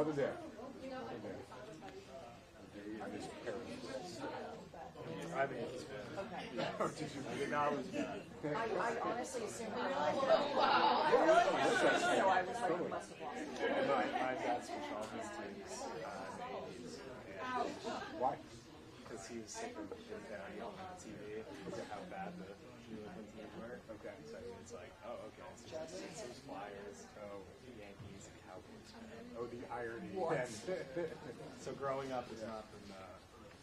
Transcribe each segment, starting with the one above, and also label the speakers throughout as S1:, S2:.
S1: Other day.
S2: I mean, it's been.
S3: Okay.
S2: Yeah. I did not was bad.
S3: I honestly assumed I really? So I was like, you must have lost it.
S2: My dad switched all his teams in the 80s. And
S1: Why?
S2: because he was sick of his dad yelling on TV because of how bad the New England teams were.
S1: Okay.
S2: So it's like, oh, okay. So it's those Flyers, Yankees, and Cowboys.
S1: Oh, the irony.
S3: What?
S2: So growing up is not been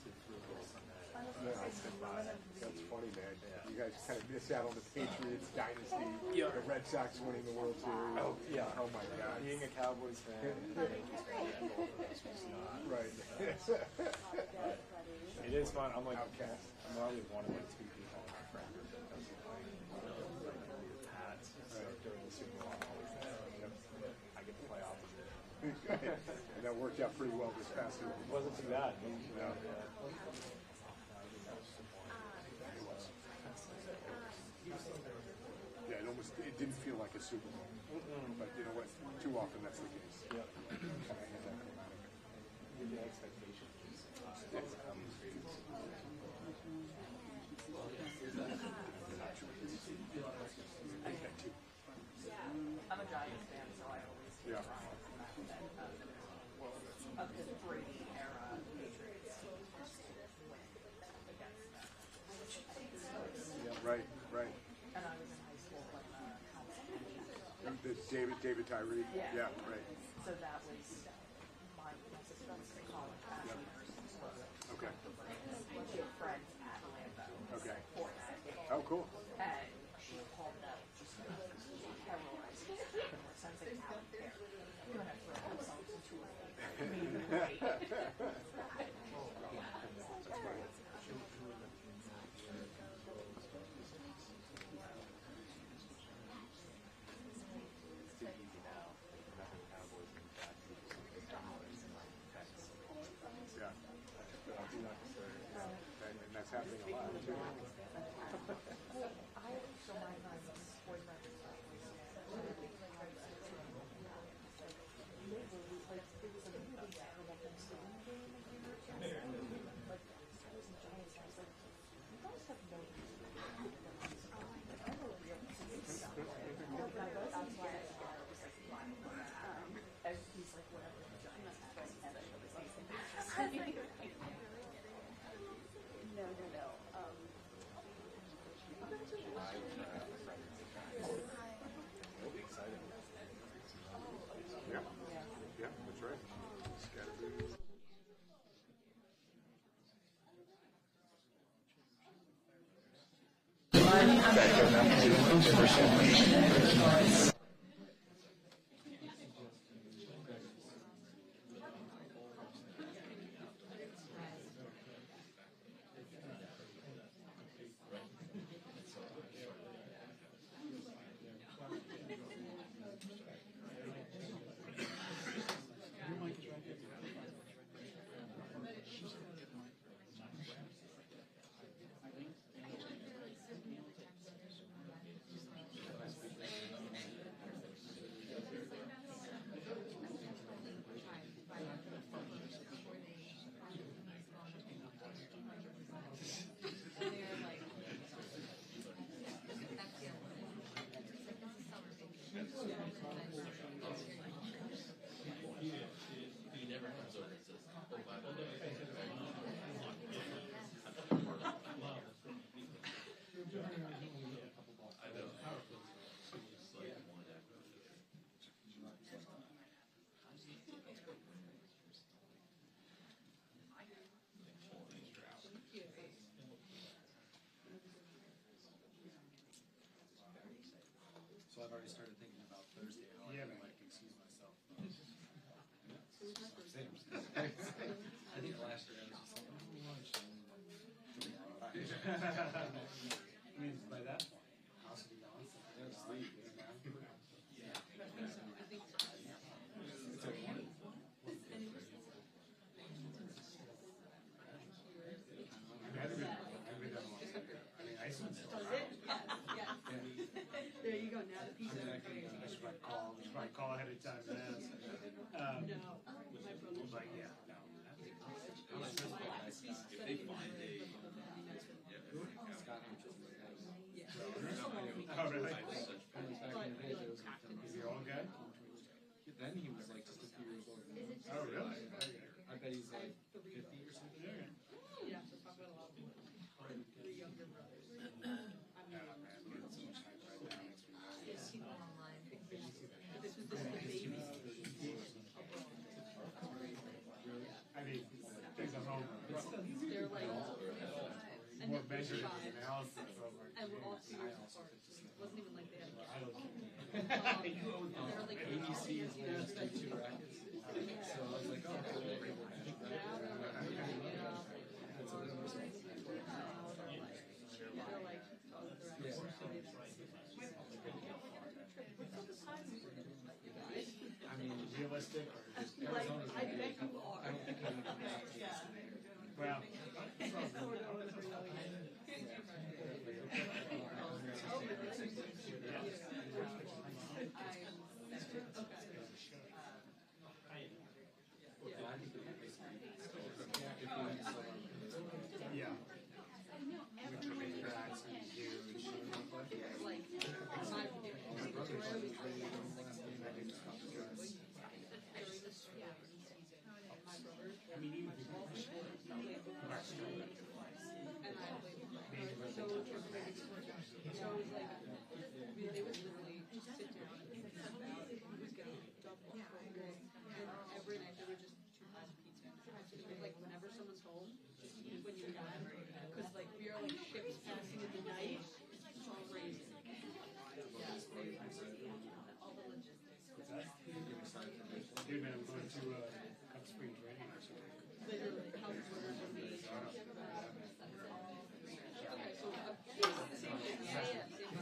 S2: too frugal on that. I stick by it.
S1: That's funny, man.
S2: Yeah.
S1: You guys kind of miss out on the Patriots dynasty.
S2: Yeah.
S1: The Red Sox winning the World Series.
S2: Oh, yeah.
S1: Oh, my God.
S2: Being a Cowboys fan, and a Yankees fan, both of those was not.
S1: Right.
S2: It is fun. I'm like,
S1: Outcast.
S2: I'm probably one of like two people in my friend group that doesn't like the Pats. So during the Super Bowl, I'm always there. I get to play opposite.
S1: And that worked out pretty well this past year.
S2: It wasn't too bad.
S1: Yeah, it didn't feel like a Super Bowl. But you know what? Too often that's the case.
S2: Yep.
S1: Kind of anticlimactic.
S2: The expectations.
S3: I'm a Giants fan, so I always feel of the Brady era Patriots against them.
S1: Yeah, right.
S3: And I was in high school when
S1: The David Tyree.
S3: Yeah.
S1: Right.
S3: so that was my sister's college bachelor's.
S1: Okay.
S3: She had friends at Orlando.
S1: Okay.
S3: For that game.
S1: Oh, cool.
S3: And she called it out just terrorized her sensing out there. We're going to throw ourselves into a maybe right.
S1: That's funny.
S2: It's too easy now. Nothing Cowboys and bad people and dollars and texts.
S1: Yeah.
S2: Do not disturb.
S1: And that's happening a lot, too.
S3: I so my boyfriend is like it was a really terrible Thanksgiving game like I was in Giants I was like, you guys have no reason I know real and I go outside and he's like, whatever the Giants have and I was like, no.
S2: It'll be exciting.
S1: Yeah, that's right. Scattered.
S4: He never comes over and says, oh, by the way, I know. It's like one
S5: So I've already started thinking about Thursday, how I might excuse myself. I think last year I was just like, oh, lunch. I mean, by that point, house would be gone. They're asleep. It's okay.
S6: There you go. Now the pizza.
S5: I should probably call ahead of time and ask.
S6: No.
S5: But yeah, no.
S4: If they find a,
S5: Scott Mitchell.
S4: oh really? Such
S5: Back in the day, there was is he all good? Then he was like just a few years older.
S1: Oh, really?
S5: I bet he's like 50 or something.
S3: Yeah, so talk about a lot of the younger brothers. I mean, yes, he went online. This was the baby.
S1: I mean, there's a home
S3: They're like, and
S1: more
S3: then
S1: measured
S3: five,
S1: analysis over.
S3: and we're all 2 years apart. It wasn't even like they had.
S1: I don't care.
S3: They're like
S5: ABC is last like 2 brackets. So I was like, oh, cool. I mean, realistic or just Arizona's
S3: I bet you are.
S5: I don't think I would have
S1: Well, yeah. Which would make that huge. I mean, even if you
S3: So it was like, they would literally just sit down and think about who was going to double and every night there were just 2 pies of pizza. So it was like whenever someone's home, just eat when you're done. Because like we are like ships passing in the night. It's all crazy. Yeah, all the logistics.
S1: dude, man, I'm going to Cup Springs training or something.
S3: Literally, how the orders would be. Okay, so same thing. Yeah, same thing.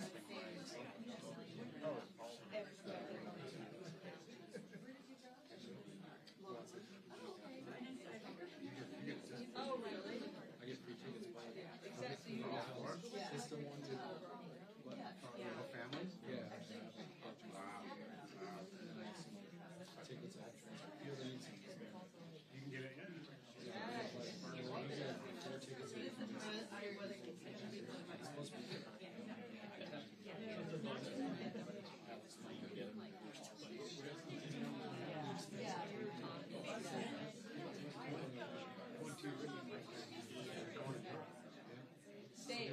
S3: Oh, really?
S5: I get free tickets, but
S3: Exactly.
S5: sister wanted what?
S1: Whole family?
S5: Yeah. Tickets at Field of Nations.
S1: You can get it, yeah.
S3: Stay.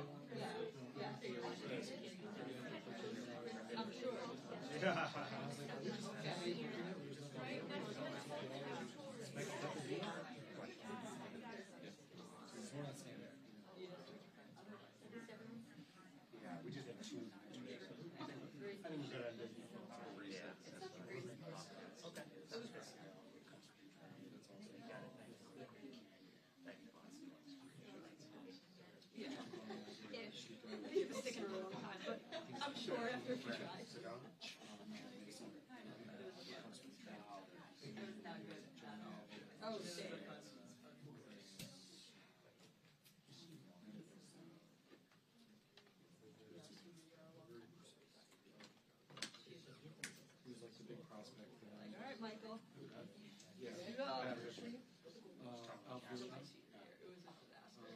S3: I'm sure.
S1: Yeah. Yeah, we just had 2. I think we're good at this.
S3: Ish. It was sticking around a long time, but I'm sure after a few tries.
S1: Sit down.
S3: Oh, stay.
S5: He was like the big prospect for them.
S3: All right, Michael.
S5: Yeah.
S3: There you go.
S5: Out Beaumont.
S3: It was a disaster.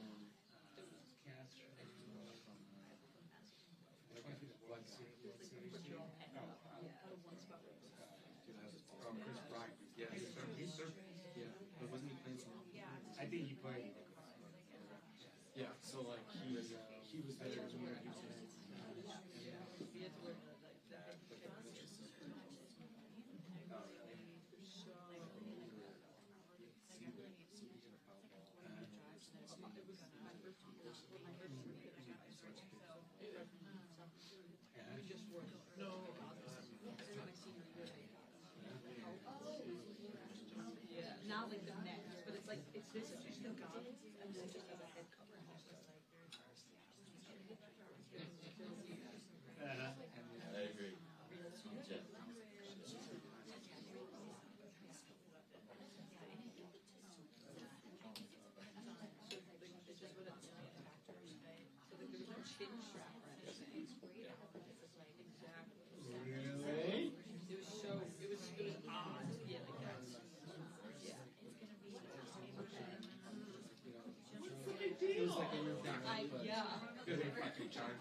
S1: Chris Bryant.
S5: Yeah. Yeah. But wasn't he playing some?
S1: I think he played.
S5: Yeah. So like he was there when he was there.
S3: He had to learn not like the neck, but it's like it's this the goggles and then just has a head cover.
S4: I agree. Yeah.
S3: It's just what it's so like there was no chin strap or anything. Exactly.
S1: Really?
S3: It was odd. Yeah, like that. Yeah.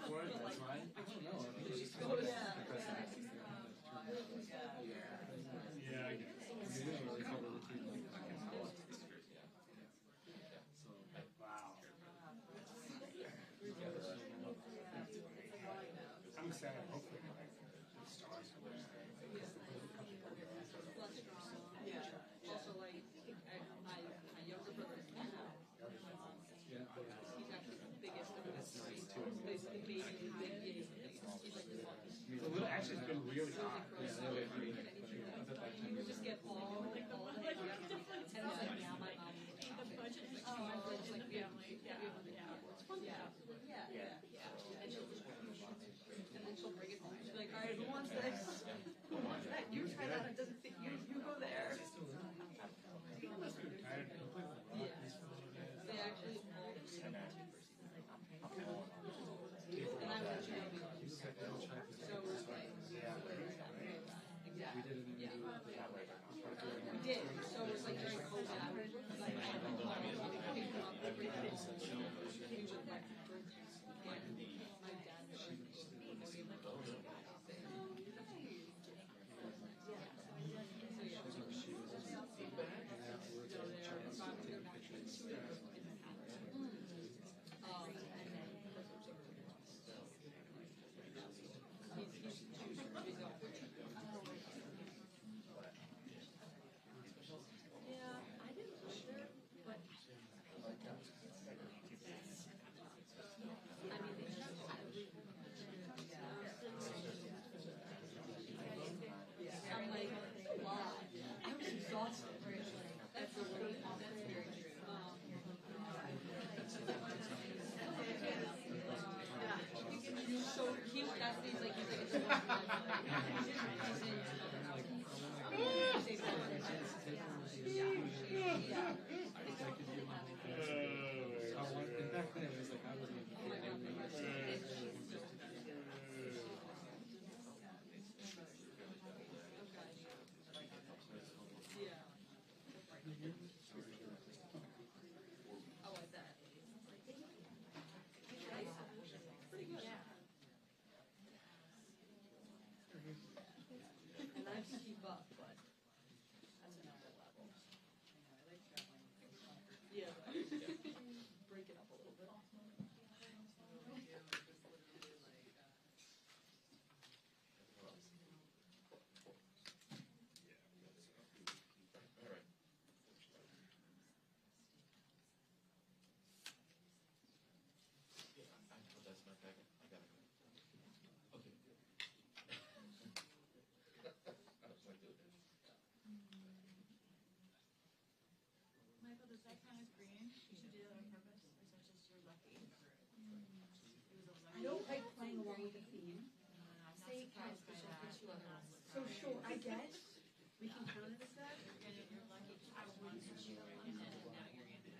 S5: What? That's why? I don't know. I think it's just because the president is the one that turned out. Yeah, I guess. You didn't really cover the team like that. So, wow. I'm excited. Hopefully, like, the stars are there.
S3: Also, like, my younger brother is now.
S5: Yeah.
S3: He's actually the biggest of
S5: That's
S3: us.
S5: nice too.
S3: He's the baby, he's like the longest.
S5: It's a little, actually, it's been really hot. Yeah, really agree.
S3: You just get all the and it's like now my mom
S6: The budget is
S3: oh,
S6: changed
S3: like
S6: in the
S3: we have
S6: family. Yeah.
S3: And then she'll bring it home. She'll be like, all right, who wants this? Who wants that? You try that. It doesn't fit you. You go there.
S5: People must be tired. They play the rock for a little bit.
S3: They actually all and I was trying to be so it was like
S5: We did it in
S3: we did. So it was like during COVID, I would like I had pick them up every day. My dad I'm like, wow. I was exhausted. That's the way that's very true. So he was that's he's like it's a and I keep up, but that's another level. Yeah, break it up a little bit.
S4: That's my packet. I got it. Okay.
S6: Michael, does that count as green? You should do that on purpose, or is that just you're lucky? It was a lucky.
S3: I don't like playing along with the theme.
S6: I'm not surprised by that.
S3: So sure, I guess we can count it as that.
S6: You're lucky. I wanted you in it, and now you're in it.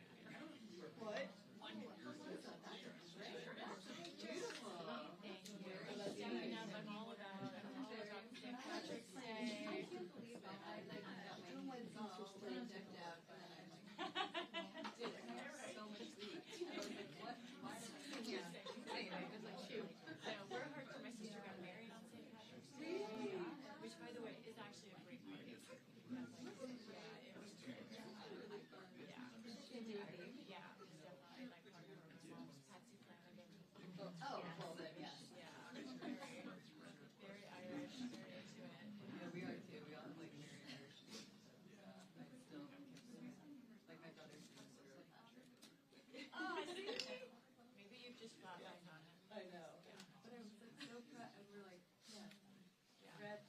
S3: What?
S6: Thank you. Stepping up, I'm all about St. Patrick's Day.
S3: I can't believe that I like got my feelings decked out and then I did it. So much weed. I was like, what? Why did I say that?
S6: It was like, shoot. We're hurt for my sister got married on St. Patrick's Day. Which, by the way, is actually a great party. Yeah, it was great. Yeah. Yeah, it was definitely like part of her mom's Patsy Flanagan.
S3: Oh, well then, yes.
S6: Yeah, very Irish, very into it.
S3: Yeah, we are too. We all like very Irish. I still like my brother's name is St. Patrick.
S6: Oh, see? Maybe you've just flat back on it.
S3: I know. But I was like so proud and we're like, yeah. Red.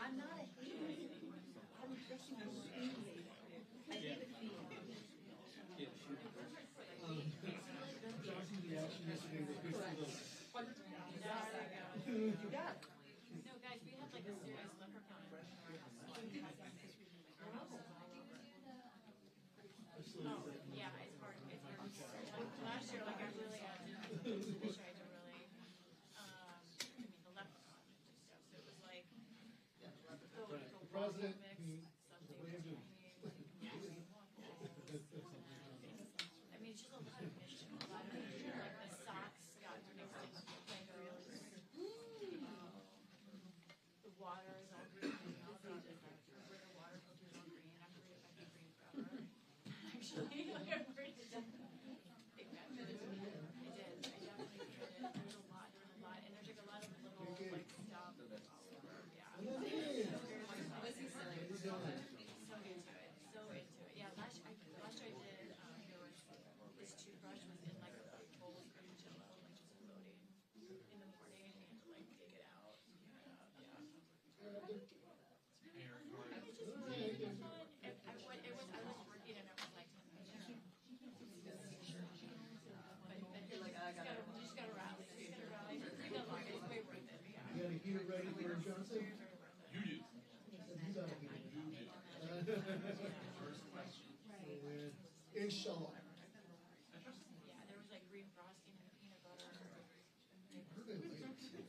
S3: I'm not a hater. I'm just a sweet hater. I hate a theme. You got it.
S6: No, guys, we had like a serious leprechaun in our house. Oh, yeah, it's hard. It's hard. Like, last year, like I really had to really, I mean, the leprechaun and stuff. So it was like the
S5: President,
S6: mix, something between
S7: Johnson?
S4: You do.
S7: You gotta be there.
S4: First question.
S7: Inshallah.
S6: Yeah, there was like green frosting and peanut butter.
S7: Heard it later.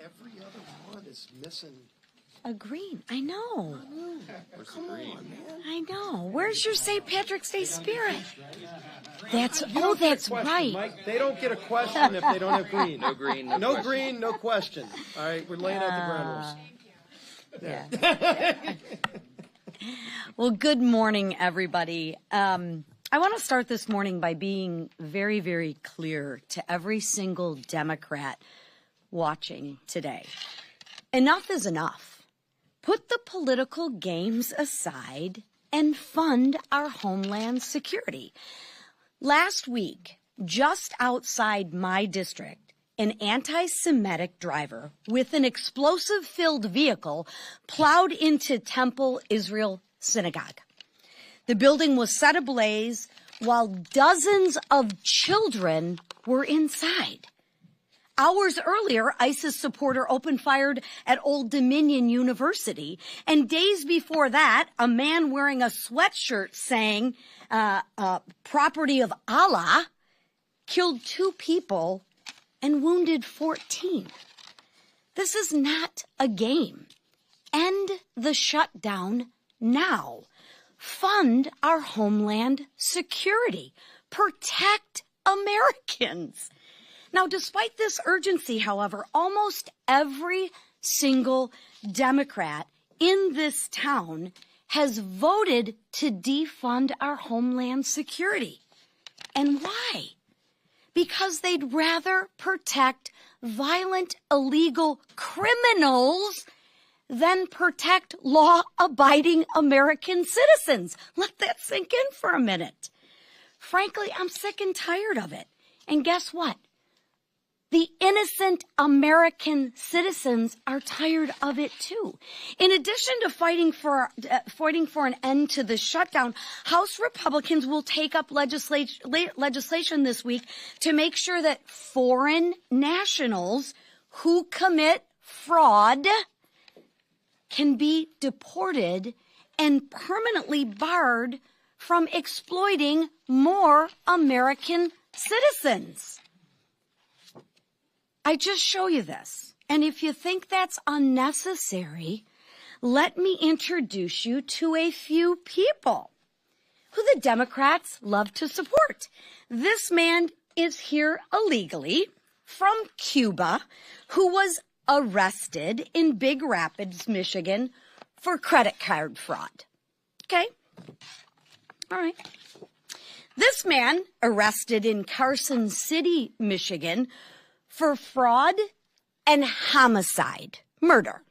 S8: every other one is missing.
S9: A green. I know.
S8: Come on, man.
S9: I know. Where's your St. Patrick's Day spirit? That's right.
S8: Mike, they don't get a question if they don't have green.
S10: No green,
S8: No green, no question. All right, we're laying out the ground rules.
S9: Yeah. Well, good morning, everybody. I want to start this morning by being very, very clear to every single Democrat watching today. Enough is enough. Put the political games aside and fund our homeland security. Last week, just outside my district, an anti-Semitic driver with an explosive-filled vehicle plowed into Temple Israel Synagogue. The building was set ablaze while dozens of children were inside. Hours earlier, ISIS supporter opened fire at Old Dominion University, and days before that, a man wearing a sweatshirt saying, property of Allah, killed 2 people and wounded 14. This is not a game. End the shutdown now. Fund our homeland security. Protect Americans. Now, despite this urgency, however, almost every single Democrat in this town has voted to defund our homeland security. And why? Because they'd rather protect violent, illegal criminals than protect law-abiding American citizens. Let that sink in for a minute. Frankly, I'm sick and tired of it. And guess what? The innocent American citizens are tired of it too. In addition to fighting for an end to the shutdown, House Republicans will take up legislation this week to make sure that foreign nationals who commit fraud can be deported and permanently barred from exploiting more American citizens. I just show you this. And if you think that's unnecessary, let me introduce you to a few people who the Democrats love to support. This man is here illegally from Cuba, who was arrested in Big Rapids, Michigan for credit card fraud. Okay? All right. This man arrested in Carson City, Michigan for fraud and homicide, murder.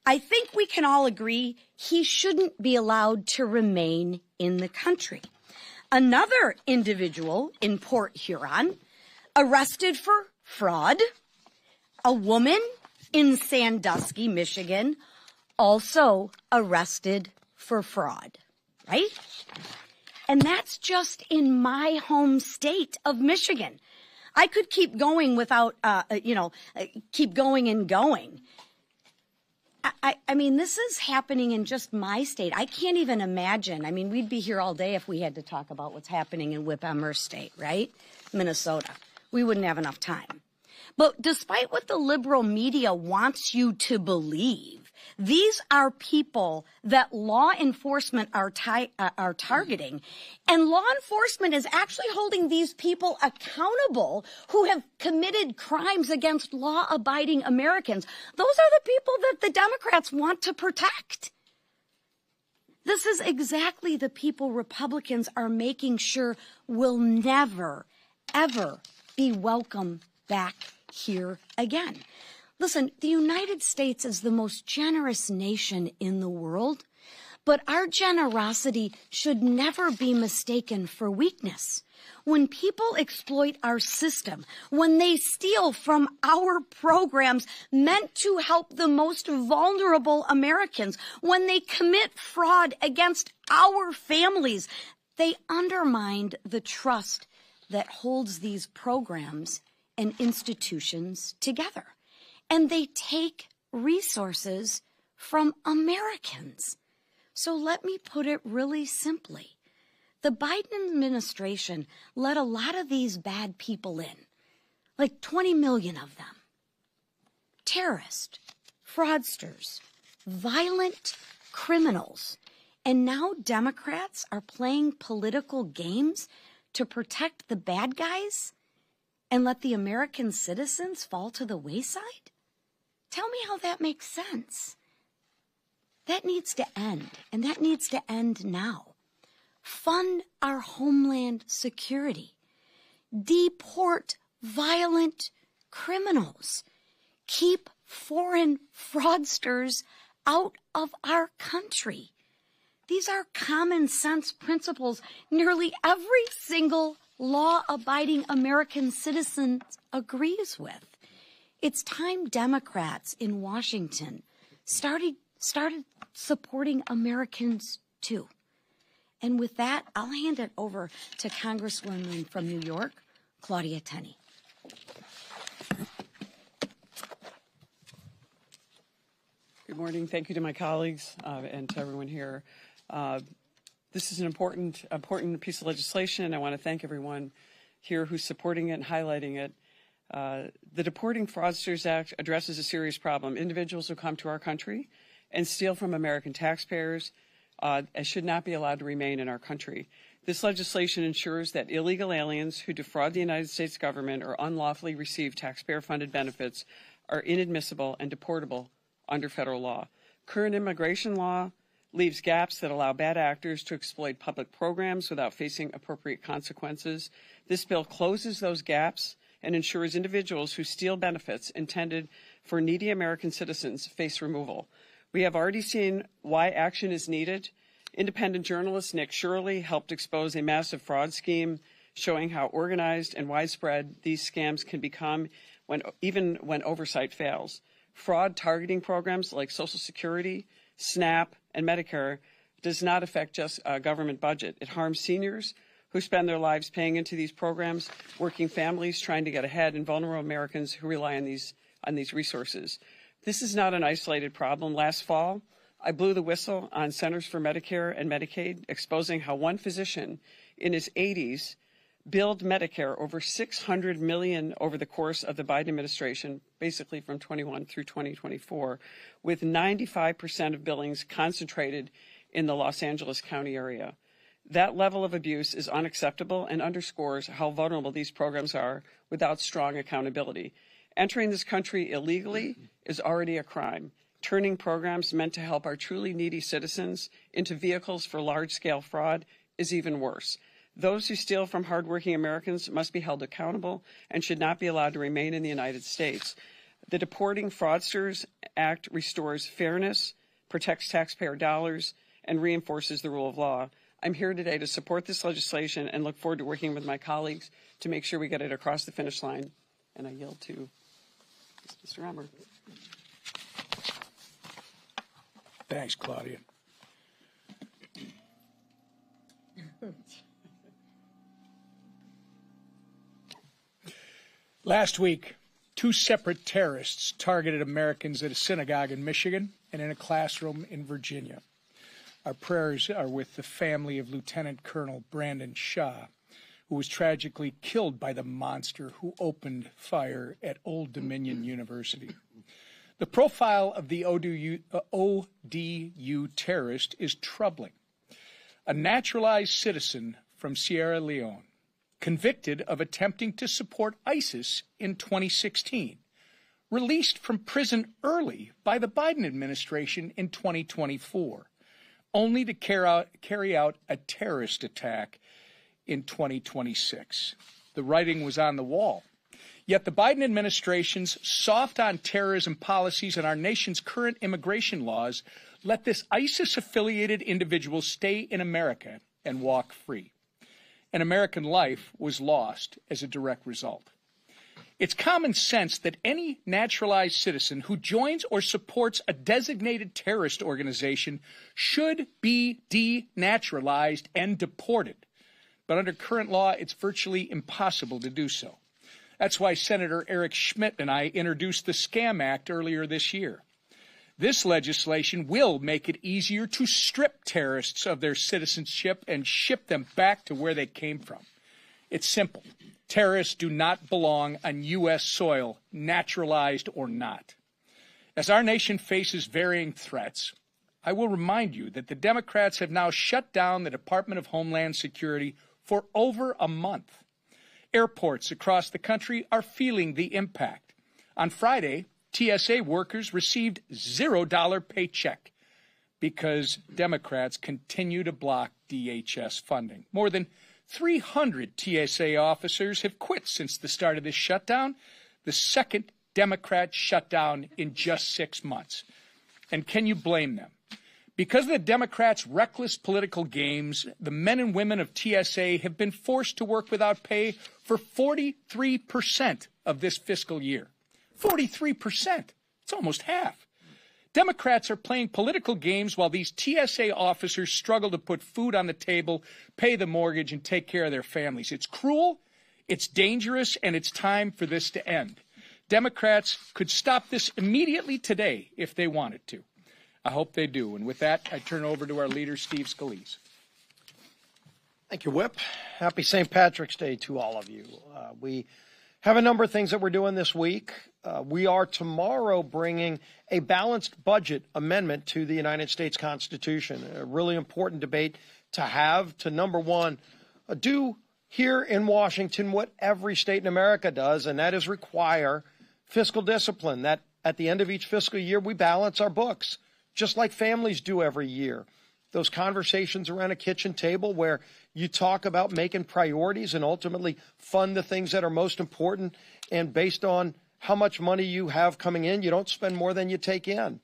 S9: I think we can all agree he shouldn't be allowed to remain in the country. Another individual in Port Huron arrested for fraud. A woman in Sandusky, Michigan, also arrested for fraud, right? And that's just in my home state of Michigan. I could keep going without, keep going and going. I mean, this is happening in just my state. I can't even imagine. I mean, we'd be here all day if we had to talk about what's happening in Whip Emmer State, right? Minnesota. We wouldn't have enough time. But despite what the liberal media wants you to believe, these are people that law enforcement are targeting, and law enforcement is actually holding these people accountable who have committed crimes against law-abiding Americans. Those are the people that the Democrats want to protect. This is exactly the people Republicans are making sure will never, ever be welcome back here again. Listen, the United States is the most generous nation in the world, but our generosity should never be mistaken for weakness. When people exploit our system, when they steal from our programs meant to help the most vulnerable Americans, when they commit fraud against our families, they undermine the trust that holds these programs and institutions together. And they take resources from Americans. So let me put it really simply. The Biden administration let a lot of these bad people in, like 20 million of them. terrorists, fraudsters, violent criminals. And now Democrats are playing political games to protect the bad guys and let the American citizens fall to the wayside? Tell me how that makes sense. That needs to end, and that needs to end now. Fund our homeland security. Deport violent criminals. Keep foreign fraudsters out of our country. These are common sense principles nearly every single law-abiding American citizen agrees with. It's time Democrats in Washington started supporting Americans too. And with that, I'll hand it over to Congresswoman from New York, Claudia Tenney.
S10: Good morning. Thank you to my colleagues and to everyone here. This is an important piece of legislation. I want to thank everyone here who's supporting it and highlighting it. The Deporting Fraudsters Act addresses a serious problem. Individuals who come to our country and steal from American taxpayers should not be allowed to remain in our country. This legislation ensures that illegal aliens who defraud the United States government or unlawfully receive taxpayer-funded benefits are inadmissible and deportable under federal law. Current immigration law leaves gaps that allow bad actors to exploit public programs without facing appropriate consequences. This bill closes those gaps and ensures individuals who steal benefits intended for needy American citizens face removal. We have already seen why action is needed. Independent journalist Nick Shirley helped expose a massive fraud scheme showing how organized and widespread these scams can become even when oversight fails. Fraud targeting programs like Social Security, SNAP, and Medicare does not affect just a government budget. It harms seniors who spend their lives paying into these programs, working families trying to get ahead, and vulnerable Americans who rely on these resources. This is not an isolated problem. Last fall, I blew the whistle on Centers for Medicare and Medicaid, exposing how one physician in his 80s billed Medicare over $600 million over the course of the Biden administration, basically from 21 through 2024, with 95% of billings concentrated in the Los Angeles County area. That level of abuse is unacceptable and underscores how vulnerable these programs are without strong accountability. Entering this country illegally is already a crime. Turning programs meant to help our truly needy citizens into vehicles for large-scale fraud is even worse. Those who steal from hardworking Americans must be held accountable and should not be allowed to remain in the United States. The Deporting Fraudsters Act restores fairness, protects taxpayer dollars, and reinforces the rule of law. I'm here today to support this legislation and look forward to working with my colleagues to make sure we get it across the finish line. And I yield to Mr. Emmer.
S11: Thanks, Claudia. Last week, 2 separate terrorists targeted Americans at a synagogue in Michigan and in a classroom in Virginia. Our prayers are with the family of Lieutenant Colonel Brandon Shaw, who was tragically killed by the monster who opened fire at Old Dominion University. The profile of the ODU terrorist is troubling. A naturalized citizen from Sierra Leone, convicted of attempting to support ISIS in 2016, released from prison early by the Biden administration in 2024, only to carry out a terrorist attack in 2026. The writing was on the wall. Yet the Biden administration's soft on terrorism policies and our nation's current immigration laws let this ISIS-affiliated individual stay in America and walk free. An American life was lost as a direct result. It's common sense that any naturalized citizen who joins or supports a designated terrorist organization should be denaturalized and deported. But under current law, it's virtually impossible to do so. That's why Senator Eric Schmitt and I introduced the SCAM Act earlier this year. This legislation will make it easier to strip terrorists of their citizenship and ship them back to where they came from. It's simple. Terrorists do not belong on U.S. soil, naturalized or not. As our nation faces varying threats, I will remind you that the Democrats have now shut down the Department of Homeland Security for over a month. Airports across the country are feeling the impact. On Friday, TSA workers received $0 paycheck because Democrats continue to block DHS funding. More than 300 TSA officers have quit since the start of this shutdown, the second Democrat shutdown in just 6 months. And can you blame them? Because of the Democrats' reckless political games, the men and women of TSA have been forced to work without pay for 43% of this fiscal year. 43%. It's almost half. Democrats are playing political games while these TSA officers struggle to put food on the table, pay the mortgage, and take care of their families. It's cruel, it's dangerous, and it's time for this to end. Democrats could stop this immediately today if they wanted to. I hope they do. And with that, I turn over to our leader, Steve Scalise.
S8: Thank you, Whip. Happy St. Patrick's Day to all of you. We have a number of things that we're doing this week. We are tomorrow bringing a balanced budget amendment to the United States Constitution, a really important debate to have to, number one, do here in Washington what every state in America does, and that is require fiscal discipline, that at the end of each fiscal year we balance our books, just like families do every year. Those conversations around a kitchen table where you talk about making priorities and ultimately fund the things that are most important, and based on how much money you have coming in, you don't spend more than you take in.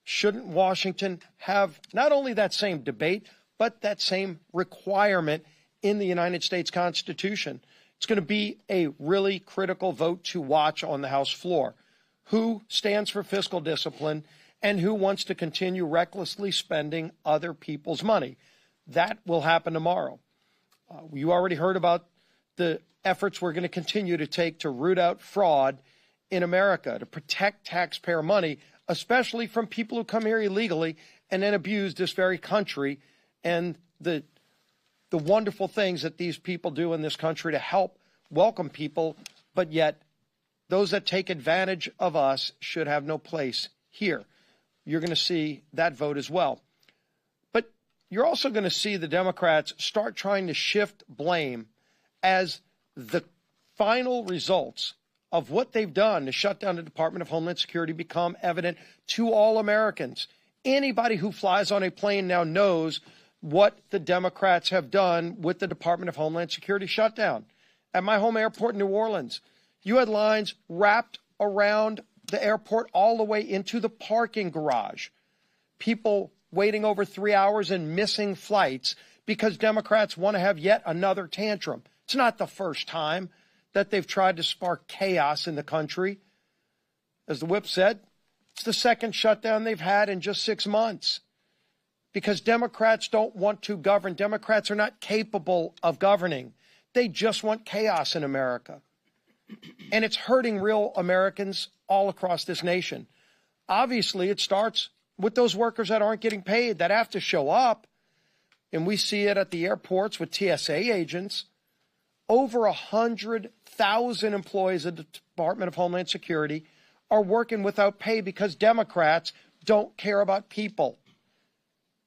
S8: Shouldn't Washington have not only that same debate, but that same requirement in the United States Constitution? It's going to be a really critical vote to watch on the House floor. Who stands for fiscal discipline and who wants to continue recklessly spending other people's money? That will happen tomorrow. You already heard about the efforts we're going to continue to take to root out fraud in America, to protect taxpayer money, especially from people who come here illegally and then abuse this very country and the wonderful things that these people do in this country to help welcome people, but yet those that take advantage of us should have no place here. You're going to see that vote as well. But you're also going to see the Democrats start trying to shift blame as the final results of what they've done to shut down the Department of Homeland Security become evident to all Americans. Anybody who flies on a plane now knows what the Democrats have done with the Department of Homeland Security shutdown. At my home airport in New Orleans, you had lines wrapped around the airport all the way into the parking garage. People waiting over 3 hours and missing flights because Democrats want to have yet another tantrum. It's not the first time that they've tried to spark chaos in the country. As the Whip said, it's the second shutdown they've had in just 6 months. Because Democrats don't want to govern. Democrats are not capable of governing. They just want chaos in America. And it's hurting real Americans all across this nation. Obviously, it starts with those workers that aren't getting paid, that have to show up. And we see it at the airports with TSA agents. Over 100,000 employees of the Department of Homeland Security are working without pay because Democrats don't care about people.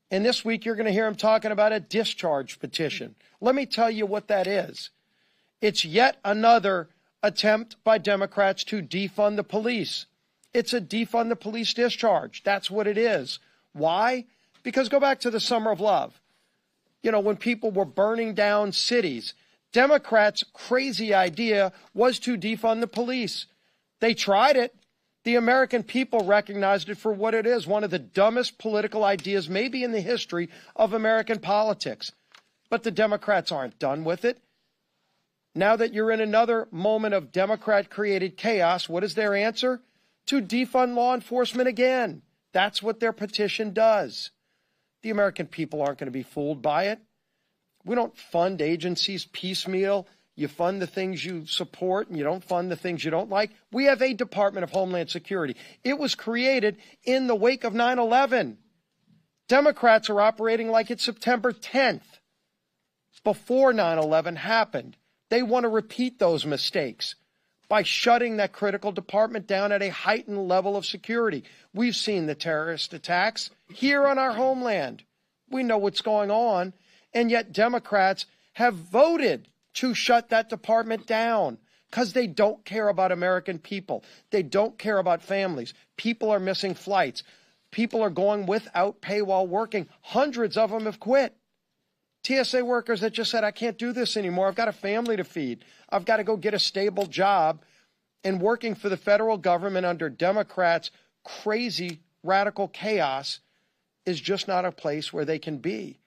S8: And this week, you're going to hear him talking about a discharge petition. Let me tell you what that is. It's yet another attempt by Democrats to defund the police. It's a defund the police discharge. That's what it is. Why? Because go back to the Summer of Love. You know, when people were burning down cities, Democrats' crazy idea was to defund the police. They tried it. The American people recognized it for what it is, one of the dumbest political ideas maybe in the history of American politics. But the Democrats aren't done with it. Now that you're in another moment of Democrat-created chaos, what is their answer? To defund law enforcement again. That's what their petition does. The American people aren't going to be fooled by it. We don't fund agencies piecemeal. You fund the things you support and you don't fund the things you don't like. We have a Department of Homeland Security. It was created in the wake of 9/11. Democrats are operating like it's September 10th, before 9/11 happened. They want to repeat those mistakes by shutting that critical department down at a heightened level of security. We've seen the terrorist attacks here on our homeland. We know what's going on, and yet Democrats have voted to shut that department down because they don't care about American people. They don't care about families. People are missing flights. People are going without pay while working. Hundreds of them have quit. TSA workers that just said, I can't do this anymore. I've got a family to feed. I've got to go get a stable job. And working for the federal government under Democrats' crazy radical chaos is just not a place where they can be.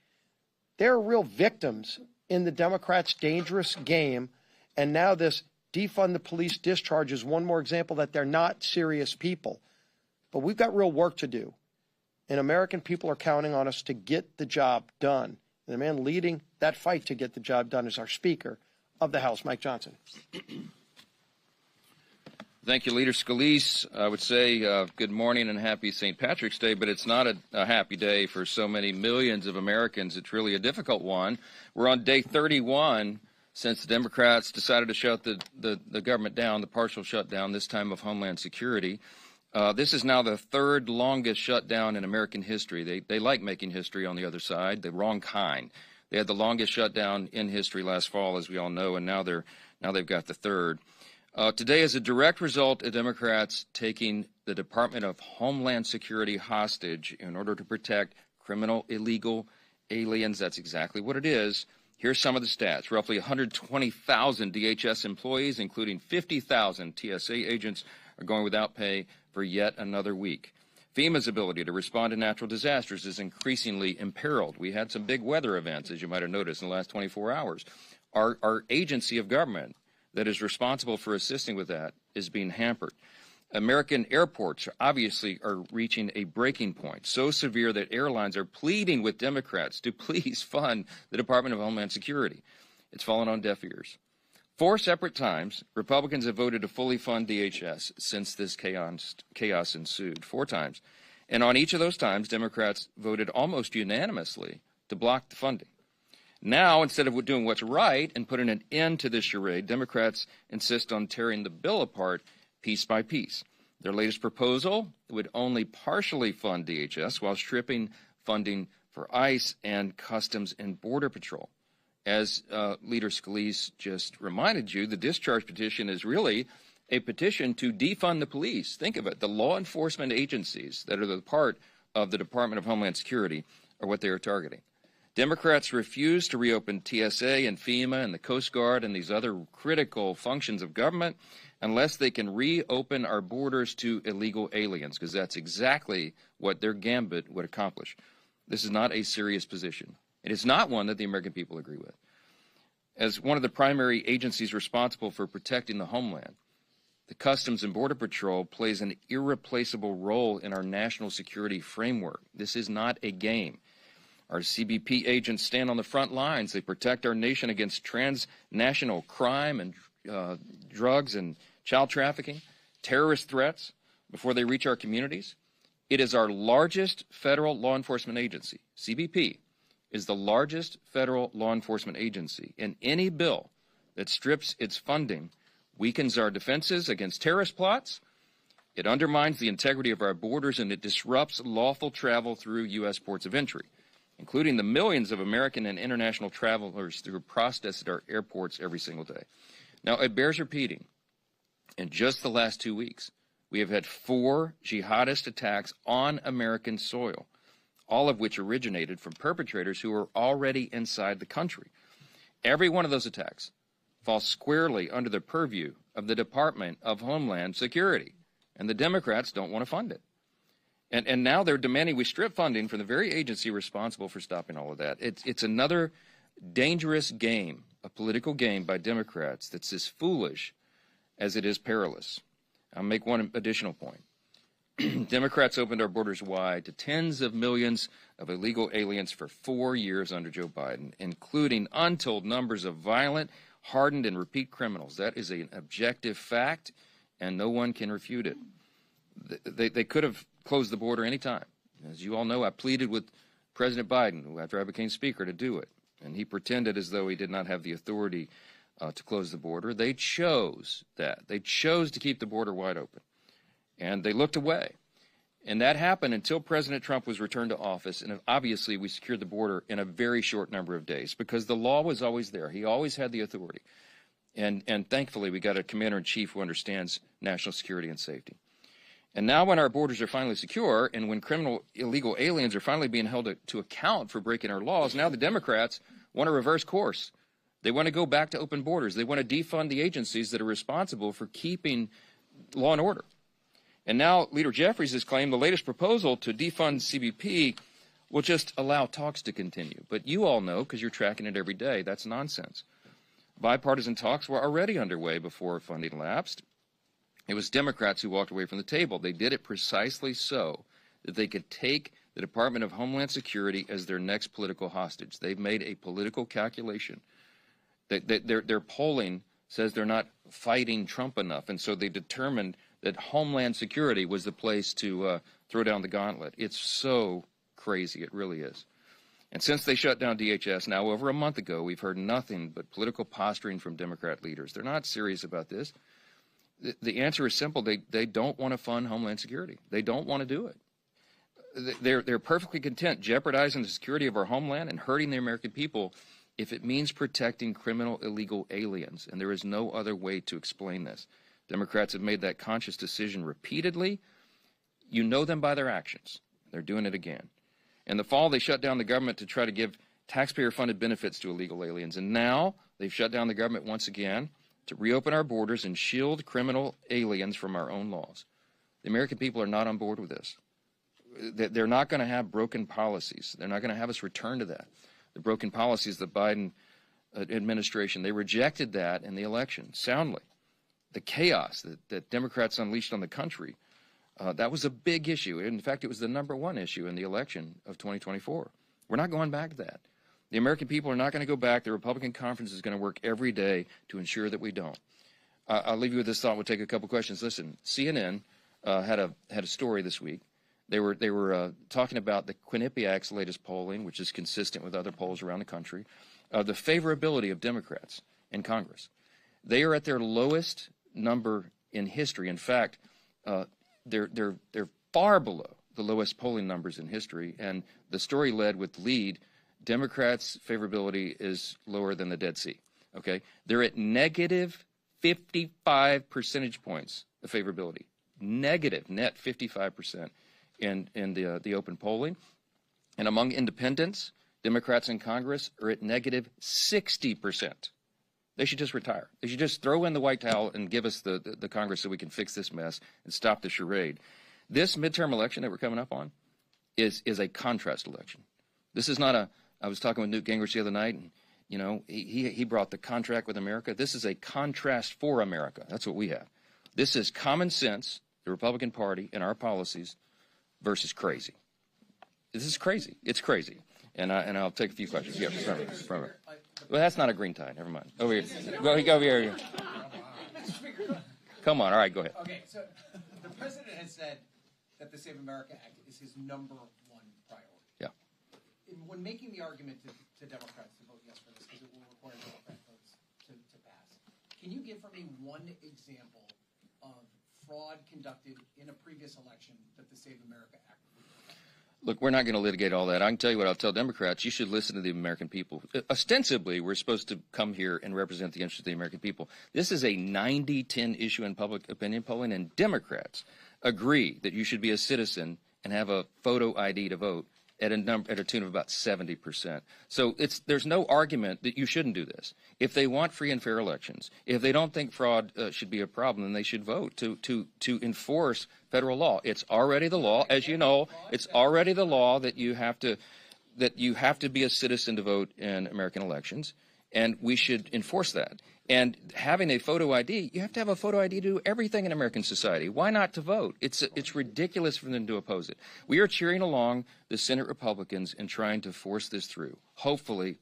S8: They're real victims in the Democrats' dangerous game. And now this defund the police discharge is one more example that they're not serious people. But we've got real work to do. And American people are counting on us to get the job done. And the man leading that fight to get the job done is our Speaker of the House, Mike Johnson.
S12: Thank you, Leader Scalise. I would say good morning and happy St. Patrick's Day, but it's not a happy day for so many millions of Americans. It's really a difficult one. We're on day 31 since the Democrats decided to shut the government down, the partial shutdown, this time of Homeland Security. This is now the third longest shutdown in American history. They like making history on the other side, the wrong kind. They had the longest shutdown in history last fall, as we all know, and now they've got the third. Today is a direct result of Democrats taking the Department of Homeland Security hostage in order to protect criminal illegal aliens. That's exactly what it is. Here's some of the stats. Roughly 120,000 DHS employees, including 50,000 TSA agents, are going without pay for yet another week. FEMA's ability to respond to natural disasters is increasingly imperiled. We had some big weather events, as you might have noticed, in the last 24 hours. Our agency of government that is responsible for assisting with that is being hampered. American airports obviously are reaching a breaking point, so severe that airlines are pleading with Democrats to please fund the Department of Homeland Security. It's fallen on deaf ears. 4 separate times, Republicans have voted to fully fund DHS since this chaos ensued. 4 times. And on each of those times, Democrats voted almost unanimously to block the funding. Now, instead of doing what's right and putting an end to this charade, Democrats insist on tearing the bill apart piece by piece. Their latest proposal would only partially fund DHS while stripping funding for ICE and Customs and Border Patrol. As Leader Scalise just reminded you, the discharge petition is really a petition to defund the police. Think of it. The law enforcement agencies that are the part of the Department of Homeland Security are what they are targeting. Democrats refuse to reopen TSA and FEMA and the Coast Guard and these other critical functions of government unless they can reopen our borders to illegal aliens, because that's exactly what their gambit would accomplish. This is not a serious position. It is not one that the American people agree with. As one of the primary agencies responsible for protecting the homeland, the Customs and Border Patrol plays an irreplaceable role in our national security framework. This is not a game. Our CBP agents stand on the front lines. They protect our nation against transnational crime and drugs and child trafficking, terrorist threats before they reach our communities. It is our largest federal law enforcement agency. CBP is the largest federal law enforcement agency, and any bill that strips its funding weakens our defenses against terrorist plots, it undermines the integrity of our borders, and it disrupts lawful travel through U.S. ports of entry, including the millions of American and international travelers through processed at our airports every single day. Now, it bears repeating, in just the last 2 weeks, we have had 4 jihadist attacks on American soil, all of which originated from perpetrators who are already inside the country. Every one of those attacks falls squarely under the purview of the Department of Homeland Security, and the Democrats don't want to fund it. And now they're demanding we strip funding from the very agency responsible for stopping all of that. It's another dangerous game, a political game by Democrats that's as foolish as it is perilous. I'll make one additional point. Democrats opened our borders wide to tens of millions of illegal aliens for 4 years under Joe Biden, including untold numbers of violent, hardened, and repeat criminals. That is an objective fact, and no one can refute it. They could have closed the border any time. As you all know, I pleaded with President Biden, after I became Speaker, to do it, and he pretended as though he did not have the authority to close the border. They chose that. They chose to keep the border wide open. And they looked away. And that happened until President Trump was returned to office. And obviously, we secured the border in a very short number of days because the law was always there. He always had the authority. And thankfully, we got a commander-in-chief who understands national security and safety. And now when our borders are finally secure and when criminal illegal aliens are finally being held to account for breaking our laws, now the Democrats want to reverse course. They want to go back to open borders. They want to defund the agencies that are responsible for keeping law and order. And now Leader Jeffries has claimed the latest proposal to defund CBP will just allow talks to continue. But you all know, because you're tracking it every day, that's nonsense. Bipartisan talks were already underway before funding lapsed. It was Democrats who walked away from the table. They did it precisely so that they could take the Department of Homeland Security as their next political hostage. They've made a political calculation. Their polling says they're not fighting Trump enough, and so they determined that Homeland Security was the place to throw down the gauntlet. It's so crazy. It really is. And since they shut down DHS now over a month ago, we've heard nothing but political posturing from Democrat leaders. They're not serious about this. The answer is simple. They don't want to fund Homeland Security. They don't want to do it. They're perfectly content jeopardizing the security of our homeland and hurting the American people if it means protecting criminal illegal aliens. And there is no other way to explain this. Democrats have made that conscious decision repeatedly. You know them by their actions. They're doing it again. In the fall, they shut down the government to try to give taxpayer-funded benefits to illegal aliens. And now they've shut down the government once again to reopen our borders and shield criminal aliens from our own laws. The American people are not on board with this. They're not going to have broken policies. They're not going to have us return to that. The broken policies of the Biden administration, they rejected that in the election soundly. The chaos that Democrats unleashed on the country, that was a big issue. In fact, it was the #1 issue in the election of 2024. We're not going back to that. The American people are not going to go back. The Republican conference is going to work every day to ensure that we don't. I'll leave you with this thought. We'll take a couple questions. Listen, CNN had a story this week. They were talking about the Quinnipiac's latest polling, which is consistent with other polls around the country, the favorability of Democrats in Congress. They are at their lowest number in history. In fact, they're far below the lowest polling numbers in history. And the story led with the lead. Democrats' favorability is lower than the Dead Sea. Okay, they're at negative 55 percentage points of favorability. Negative net 55% in the open polling. And among independents, Democrats in Congress are at negative 60%. They should just retire. They should just throw in the white towel and give us the Congress so we can fix this mess and stop the charade. This midterm election that we're coming up on is a contrast election. This is not I was talking with Newt Gingrich the other night, and you know he brought the contract with America. This is a contrast for America. That's what we have. This is common sense, the Republican Party and our policies, versus crazy. This is crazy. It's crazy. And I'll take a few questions. Yeah, from her. Well, that's not a green tie. Never mind. Over here. Go over here. Come on. All right, go ahead.
S13: Okay, so the president has said that the Save America Act is his #1 priority.
S12: Yeah.
S13: When making the argument to Democrats to vote yes for this, because it will require Democrat votes to pass, can you give for me one example of fraud conducted in a previous election that the Save America Act would prevent?
S12: Look, we're not going to litigate all that. I can tell you what I'll tell Democrats. You should listen to the American people. Ostensibly, we're supposed to come here and represent the interests of the American people. This is a 90-10 issue in public opinion polling, and Democrats agree that you should be a citizen and have a photo ID to vote at a tune of about 70%. So there's no argument that you shouldn't do this. If they want free and fair elections, if they don't think fraud should be a problem, then they should vote to enforce federal law. It's already the law, as you know. It's already the law that you have to be a citizen to vote in American elections, and we should enforce that. And having a photo ID, you have to have a photo ID to do everything in American society. Why not to vote? It's ridiculous for them to oppose it. We are cheering along the Senate Republicans in trying to force this through. Hopefully,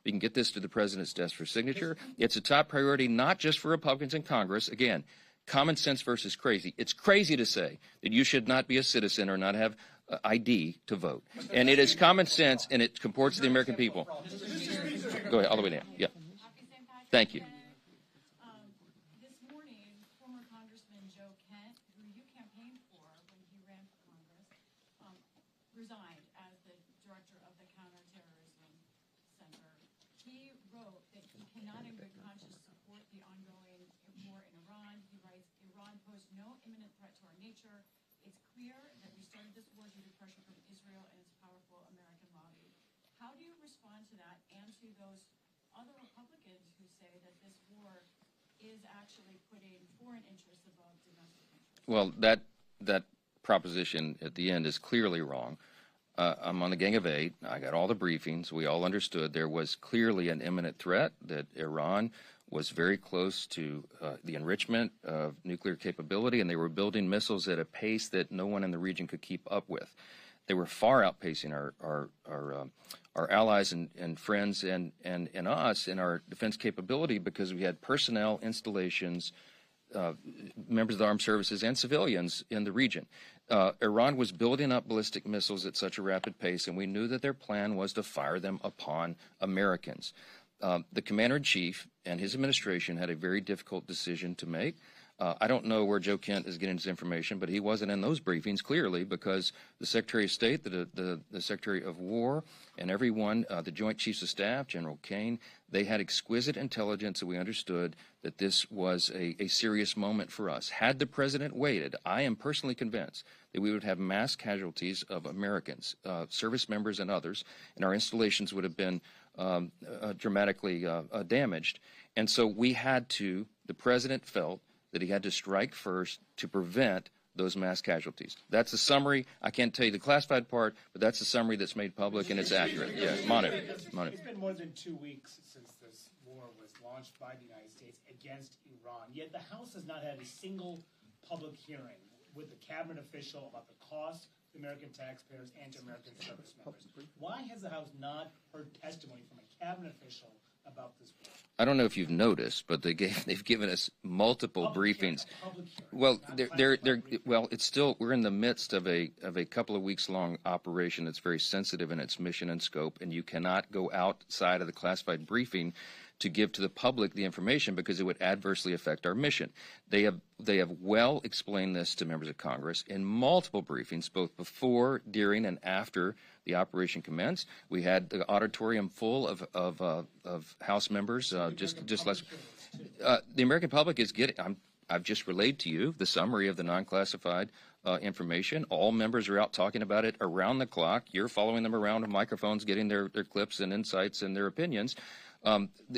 S12: we can get this to the president's desk for signature. It's a top priority, not just for Republicans in Congress. Again, common sense versus crazy. It's crazy to say that you should not be a citizen or not have ID to vote. And it is common sense, and it comports to the American people. Go ahead, all the way down. Yeah.
S6: Happy St.
S12: Thank you.
S6: This morning, former Congressman Joe Kent, who you campaigned for when he ran for Congress, resigned as the director of the Counterterrorism Center. He wrote that he cannot in good conscience support the ongoing war in Iran. He writes, Iran posed no imminent threat to our nature. It's clear that we started this war due to pressure from Israel and its powerful American lobby. How do you respond to that and to those other Republicans who say that this war is actually putting foreign interests above domestic interests?
S12: Well, that proposition at the end is clearly wrong. I'm on the Gang of Eight. I got all the briefings. We all understood there was clearly an imminent threat, that Iran was very close to the enrichment of nuclear capability, and they were building missiles at a pace that no one in the region could keep up with. They were far outpacing our allies and friends and us in our defense capability, because we had personnel, installations, members of the armed services, and civilians in the region. Iran was building up ballistic missiles at such a rapid pace, and we knew that their plan was to fire them upon Americans. The commander-in-chief and his administration had a very difficult decision to make. I don't know where Joe Kent is getting his information, but he wasn't in those briefings, clearly, because the Secretary of State, the Secretary of War, and everyone, the Joint Chiefs of Staff, General Kane, they had exquisite intelligence, and we understood that this was a serious moment for us. Had the president waited, I am personally convinced that we would have mass casualties of Americans, service members and others, and our installations would have been dramatically damaged. And so we had to, the president felt that he had to strike first to prevent those mass casualties. That's a summary. I can't tell you the classified part, but that's a summary that's made public, and it's accurate. Yeah, Manu.
S5: It's been more than 2 weeks since this war was launched by the United States against Iran, yet the House has not had a single public hearing with a cabinet official about the cost to American taxpayers and to American service members. Why has the House not heard testimony from a cabinet official about this war?
S12: I don't know if you've noticed, but they've given us multiple briefings. Well, it's still, we're in the midst of a couple of weeks long operation that's very sensitive in its mission and scope, and you cannot go outside of the classified briefing to give to the public the information, because it would adversely affect our mission. They have well explained this to members of Congress in multiple briefings, both before, during, and after the operation commenced. We had the auditorium full of House members just last. The American public is getting. I've just relayed to you the summary of the non-classified information. All members are out talking about it around the clock. You're following them around with microphones, getting their clips and insights and their opinions.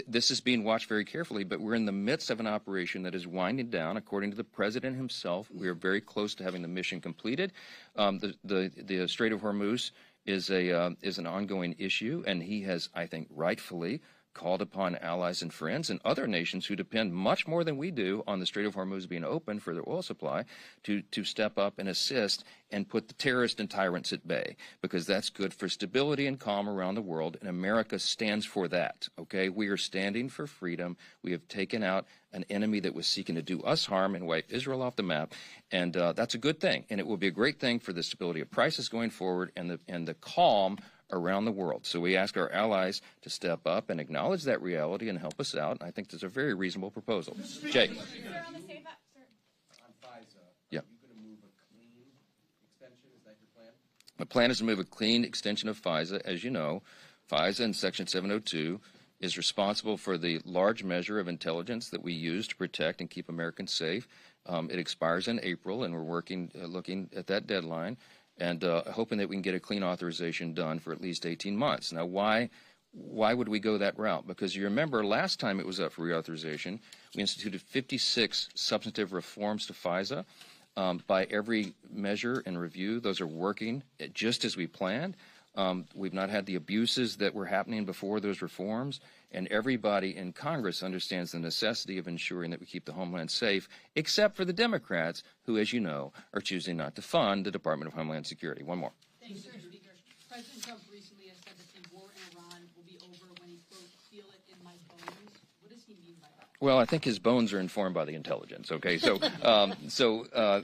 S12: This is being watched very carefully, but we're in the midst of an operation that is winding down. According to the president himself, we are very close to having the mission completed. The Strait of Hormuz is an ongoing issue, and he has, I think, rightfully called upon allies and friends and other nations who depend much more than we do on the Strait of Hormuz being open for their oil supply to step up and assist and put the terrorists and tyrants at bay, because that's good for stability and calm around the world, and America stands for that, okay? We are standing for freedom. We have taken out an enemy that was seeking to do us harm and wipe Israel off the map, and that's a good thing, and it will be a great thing for the stability of prices going forward and the calm around the world. So we ask our allies to step up and acknowledge that reality and help us out. I think that's a very reasonable proposal. Jay.
S6: Sir, on the same sir.
S2: On FISA,
S12: Yeah.
S2: are you going to move a clean extension? Is that your plan?
S12: My plan is to move a clean extension of FISA. As you know, FISA in Section 702 is responsible for the large measure of intelligence that we use to protect and keep Americans safe. It expires in April, and we're looking at that deadline, and hoping that we can get a clean authorization done for at least 18 months. Now, why would we go that route? Because you remember last time it was up for reauthorization, we instituted 56 substantive reforms to FISA. By every measure and review, those are working just as we planned. We've not had the abuses that were happening before those reforms, and everybody in Congress understands the necessity of ensuring that we keep the homeland safe, except for the Democrats, who, as you know, are choosing not to fund the Department of Homeland Security. One more.
S14: Thank you, Mr. Speaker. President Trump recently has said that the war in Iran will be over when he, quote, feel it in my bones. What does he mean by that?
S12: Well, I think his bones are informed by the intelligence, okay? So,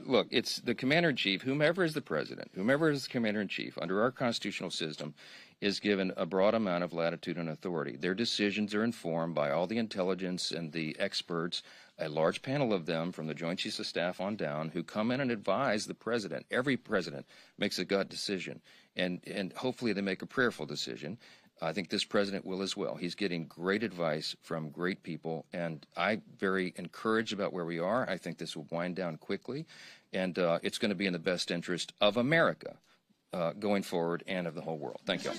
S12: look, it's the commander-in-chief, whomever is the president, whomever is the commander-in-chief, under our constitutional system, is given a broad amount of latitude and authority. Their decisions are informed by all the intelligence and the experts, a large panel of them from the Joint Chiefs of Staff on down, who come in and advise the president. Every president makes a gut decision, and hopefully they make a prayerful decision. I think this president will as well. He's getting great advice from great people, and I'm very encouraged about where we are. I think this will wind down quickly, and it's going to be in the best interest of America going forward and of the whole world. Thank you.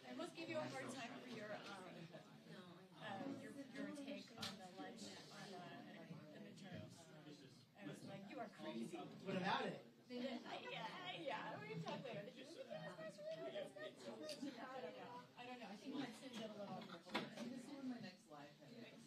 S6: I must give you a hard time for your take on the lunch on the midterms. I was like, you are crazy.
S13: What about it?
S6: Yeah. We've talked later. Did you look at that? I don't know. I think Hudson did a little.
S15: This is my next live.
S6: Okay.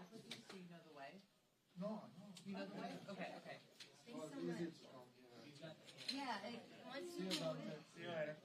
S15: 11:15 from now. You know the way? Okay, okay.
S6: Thanks so much. Yeah, once you. See
S5: you later.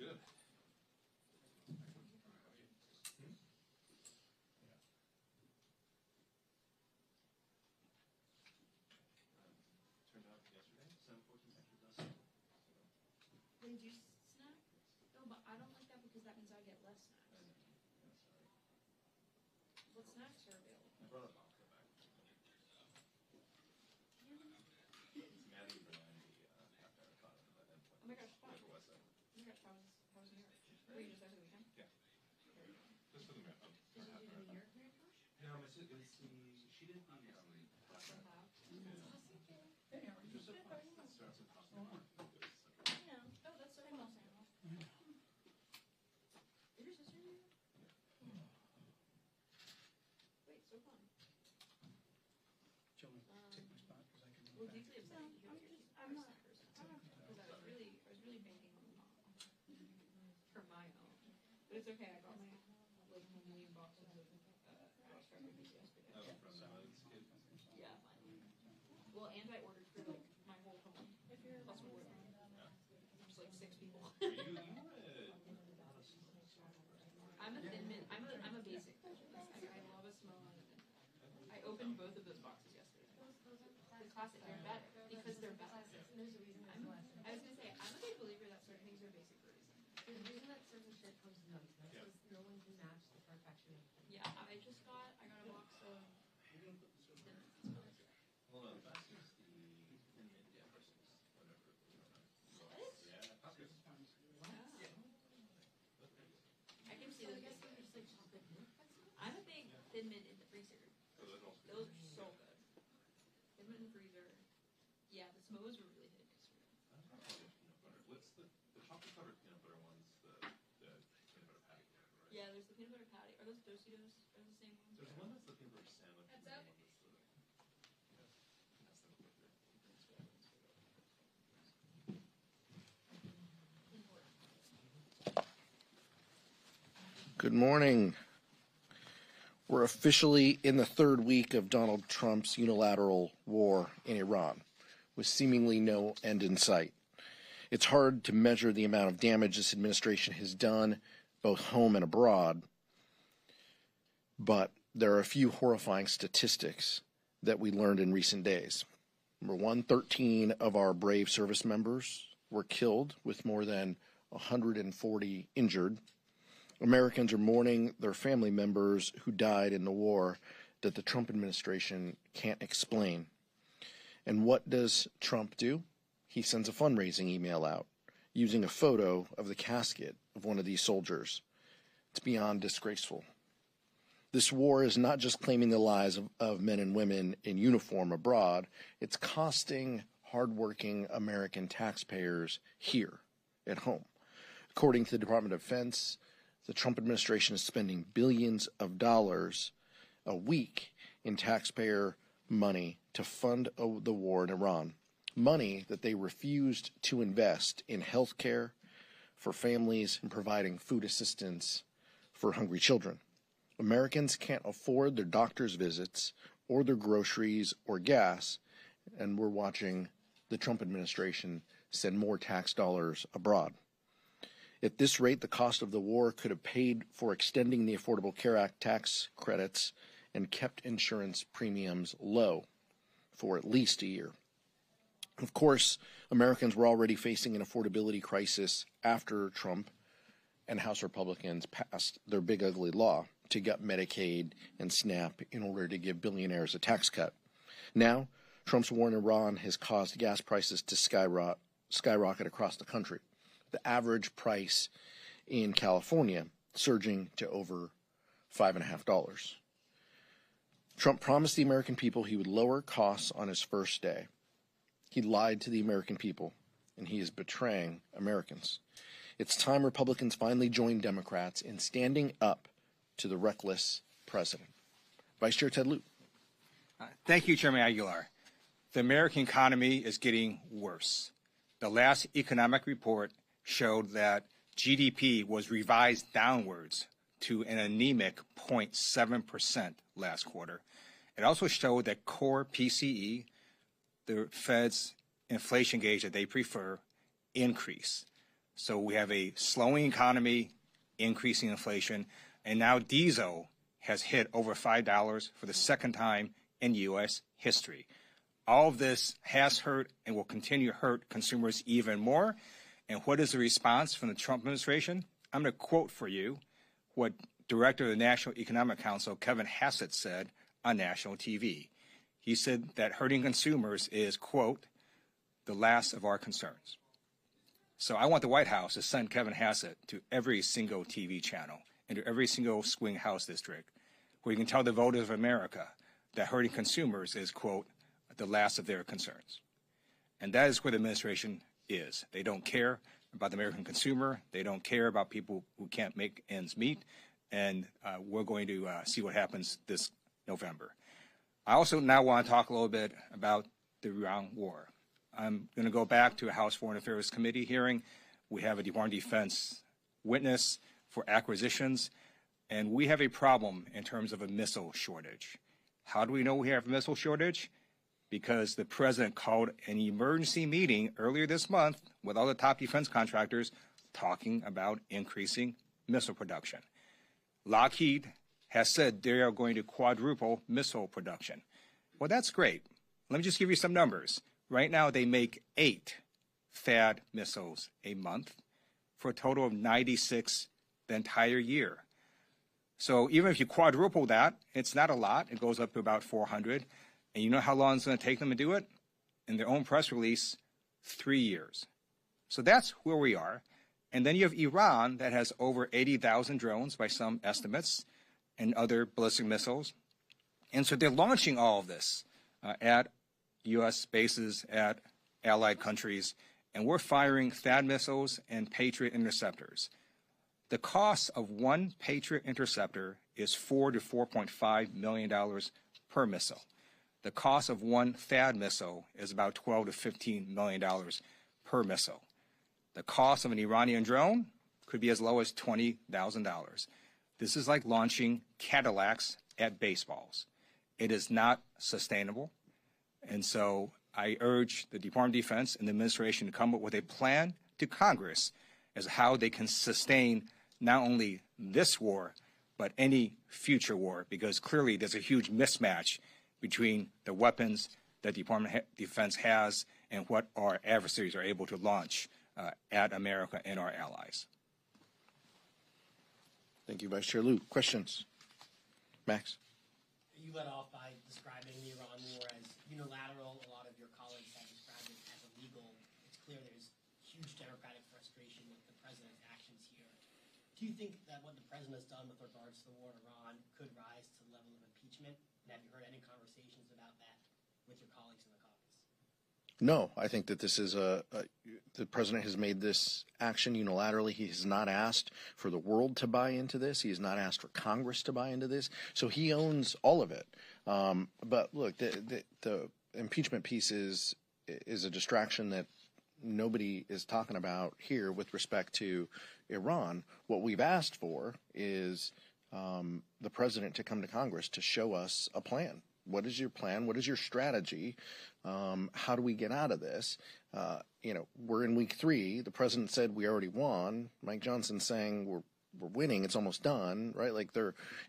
S16: Good. Turned out yesterday, 7:14 after dusk.
S6: Then do you snack? No, but I don't like that because that means I get less snacks. What snacks are available?
S16: I brought a box back. It's Maddie reminded me after I caught him at that point.
S6: Oh my gosh, wow.
S16: What's that?
S6: Oh my gosh, how was New York? Were you just there for the weekend?
S16: Yeah. Just for the marathon.
S6: Did you do the New York marathon?
S16: No, it's the, she did the,
S6: That's what happened.
S16: Hey, how are you? Just a class that starts at Hospital.
S6: Yeah. Oh, that's so cool. Is your sister New York? Wait, so fun.
S5: Do you want me to take my spot? Because I can
S6: Well, deeply upsetting to hear that you're
S3: I'm not.
S6: because I was really banking on for my own. But it's okay. I got my like a million boxes of house cookies yesterday.
S16: Oh, from kid.
S6: Yeah, finally. Well, and I ordered for like my whole home. Plus more than just like 6 people. I'm a thin mint. I'm a basic person. I love a small and a thin mint. I opened both of those boxes yesterday. The classic, they're better because they're better. I was gonna say, I'm a big believer that certain things are basic for a reason.
S15: There's a reason that certain shit comes in those, because no one can match the perfection of things.
S6: Yeah, I got a box of thin mints.
S16: Well, no, the best is the thin mint versus whatever.
S6: What?
S16: Yeah, that's good.
S6: I can see
S15: So I
S6: those.
S15: guess they're just like chocolate milk.
S6: I'm a big thin mint in the freezer. Those are so good. Thin mint in the freezer. Yeah, the smokes were really hit yesterday.
S16: What's the chocolate covered peanut butter ones? The peanut butter patty, right?
S6: Yeah, there's the peanut butter patty. Are those Tostitos? Are those the same ones?
S16: There's one that's the peanut butter sandwich.
S6: Heads
S16: and
S6: up.
S16: one that's the. That's the
S8: Good morning. We're officially in the third week of Donald Trump's unilateral war in Iran, with seemingly no end in sight. It's hard to measure the amount of damage this administration has done, both home and abroad, but there are a few horrifying statistics that we learned in recent days. Number one, 13 of our brave service members were killed, with more than 140 injured. Americans are mourning their family members who died in the war that the Trump administration can't explain. And what does Trump do? He sends a fundraising email out using a photo of the casket of one of these soldiers. It's beyond disgraceful. This war is not just claiming the lives of men and women in uniform abroad, it's costing hardworking American taxpayers here at home. According to the Department of Defense, the Trump administration is spending billions of dollars a week in taxpayer money to fund the war in Iran, money that they refused to invest in health care for families and providing food assistance for hungry children. Americans can't afford their doctor's visits or their groceries or gas, and we're watching the Trump administration send more tax dollars abroad. At this rate, the cost of the war could have paid for extending the Affordable Care Act tax credits and kept insurance premiums low for at least a year. Of course, Americans were already facing an affordability crisis after Trump and House Republicans passed their big ugly law to gut Medicaid and SNAP in order to give billionaires a tax cut. Now, Trump's war in Iran has caused gas prices to skyrocket across the country. The average price in California surging to over $5.50. Trump promised the American people he would lower costs on his first day. He lied to the American people, and he is betraying Americans. It's time Republicans finally join Democrats in standing up to the reckless president. Vice Chair Ted Lieu.
S17: Thank you, Chairman Aguilar. The American economy is getting worse. The last economic report showed that GDP was revised downwards to an anemic 0.7% last quarter. It also showed that core PCE, the Fed's inflation gauge that they prefer, increased. So we have a slowing economy, increasing inflation, and now diesel has hit over $5 for the second time in U.S. history. All of this has hurt and will continue to hurt consumers even more. And what is the response from the Trump administration? I'm going to quote for you what Director of the National Economic Council, Kevin Hassett, said on national TV. He said that hurting consumers is, quote, the last of our concerns. So I want the White House to send Kevin Hassett to every single TV channel and to every single swing House district where you can tell the voters of America that hurting consumers is, quote, the last of their concerns. And that is where the administration is. They don't care about the American consumer. They don't care about people who can't make ends meet. And we're going to see what happens this November. I also now want to talk a little bit about the Iran war. I'm going to go back to a House Foreign Affairs Committee hearing. We have a Department of Defense witness for acquisitions, and we have a problem in terms of a missile shortage. How do we know we have a missile shortage? Because the president called an emergency meeting earlier this month with all the top defense contractors talking about increasing missile production. Lockheed has said they are going to quadruple missile production. Well, that's great. Let me just give you some numbers. Right now, they make 8 THAAD missiles a month for a total of 96 the entire year. So even if you quadruple that, it's not a lot. It goes up to about 400. And you know how long it's going to take them to do it? In their own press release, 3 years. So that's where we are. And then you have Iran that has over 80,000 drones by some estimates and other ballistic missiles. And so they're launching all of this at U.S. bases, at allied countries, and we're firing THAAD missiles and Patriot interceptors. The cost of one Patriot interceptor is $4 to $4.5 million per missile. The cost of one THAAD missile is about $12 to $15 million per missile. The cost of an Iranian drone could be as low as $20,000. This is like launching Cadillacs at baseballs. It is not sustainable. And so I urge the Department of Defense and the administration to come up with a plan to Congress as to how they can sustain not only this war, but any future war, because clearly there's a huge mismatch between the weapons that the Department of Defense has and what our adversaries are able to launch at America and our allies.
S18: Thank you, Vice Chair Luke. Questions? Max?
S19: You led off by describing the Iran war as unilateral. A lot of your colleagues have described it as illegal. It's clear there's huge democratic frustration with the president's actions here. Do you think that what the president has done with regards to the war in Iran could rise to the level of impeachment? And have you heard any conversations about that with your colleagues in the caucus?
S18: No, I think that this is the president has made this action unilaterally. He has not asked for the world to buy into this. He has not asked for Congress to buy into this. So he owns all of it. But look, the impeachment piece is a distraction that nobody is talking about here with respect to Iran. What we've asked for is the president to come to Congress to show us a plan. What is your plan? What is your strategy? How do we get out of this? We're in week 3. The president said we already won. Mike Johnson's saying we're winning. It's almost done, right?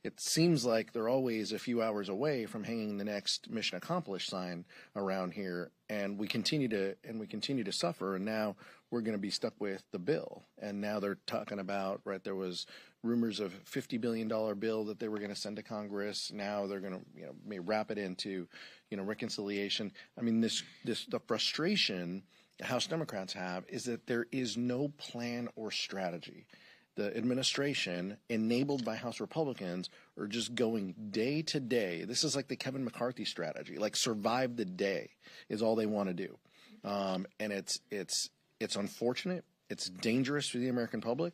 S18: It seems like they're always a few hours away from hanging the next mission accomplished sign around here, and we continue to suffer. And now we're going to be stuck with the bill. And now they're talking about, right? There was rumors of a $50 billion bill that they were going to send to Congress. Now they're going to, may wrap it into, reconciliation. I mean, the frustration the House Democrats have is that there is no plan or strategy. The administration, enabled by House Republicans, are just going day to day. This is like the Kevin McCarthy strategy, like survive the day is all they want to do. And it's unfortunate. It's dangerous for the American public.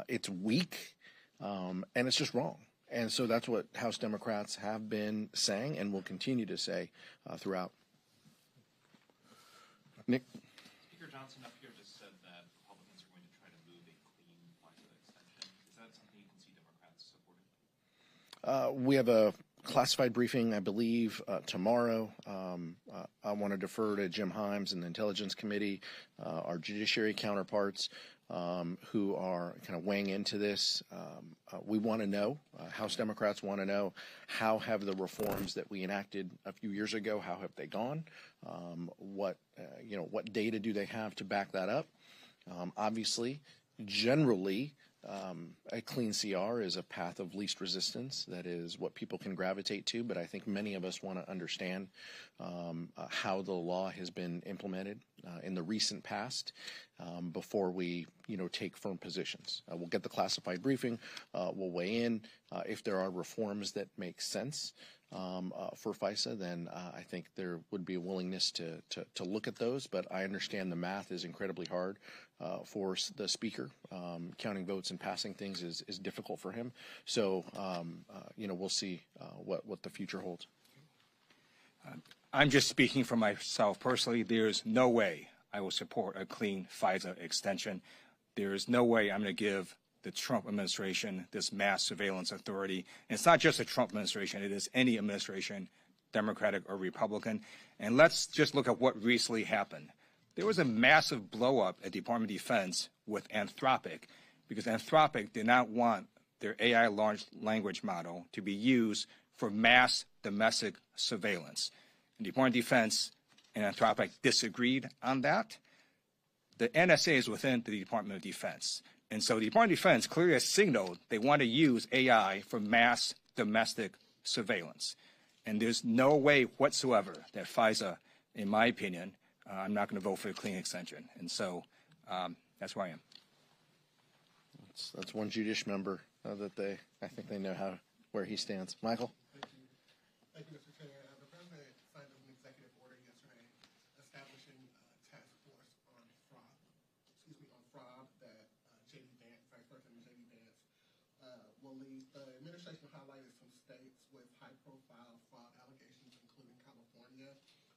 S18: It's weak, and it's just wrong. And so that's what House Democrats have been saying and will continue to say throughout. Nick?
S16: Speaker Johnson up here just said that Republicans are going to try to move a clean FISA extension. Is that something you can see Democrats supporting?
S18: We have a classified briefing, I believe, tomorrow. I want to defer to Jim Himes and the Intelligence Committee, our judiciary counterparts. who are kind of weighing into this. We want to know, House Democrats want to know, how have the reforms that we enacted a few years ago, how have they gone? What data do they have to back that up? Obviously, generally, a clean CR is a path of least resistance. That is what people can gravitate to, but I think many of us want to understand how the law has been implemented in the recent past before we, take firm positions. We'll get the classified briefing. We'll weigh in. If there are reforms that make sense for FISA, then I think there would be a willingness to look at those. But I understand the math is incredibly hard for the Speaker. Counting votes and passing things is difficult for him. So, we'll see what the future holds.
S17: I'm just speaking for myself personally. There's no way I will support a clean FISA extension. There is no way I'm going to give the Trump administration this mass surveillance authority. And it's not just the Trump administration. It is any administration, Democratic or Republican. And let's just look at what recently happened. There was a massive blow-up at the Department of Defense with Anthropic because Anthropic did not want their AI large language model to be used for mass domestic surveillance. And the Department of Defense and Anthropic disagreed on that. The NSA is within the Department of Defense. And so the Department of Defense clearly has signaled they want to use AI for mass domestic surveillance. And there's no way whatsoever that FISA, in my opinion, I'm not going to vote for a clean extension. And so that's where I am.
S18: That's one Judicial member that I think they know where he stands. Michael?
S20: Thank you, Mr. Chair. The President signed an executive order yesterday establishing a task force on fraud that J.D. Vance, Vice President J.D. Vance, will lead. The administration highlighted some states with high-profile fraud allegations, including California.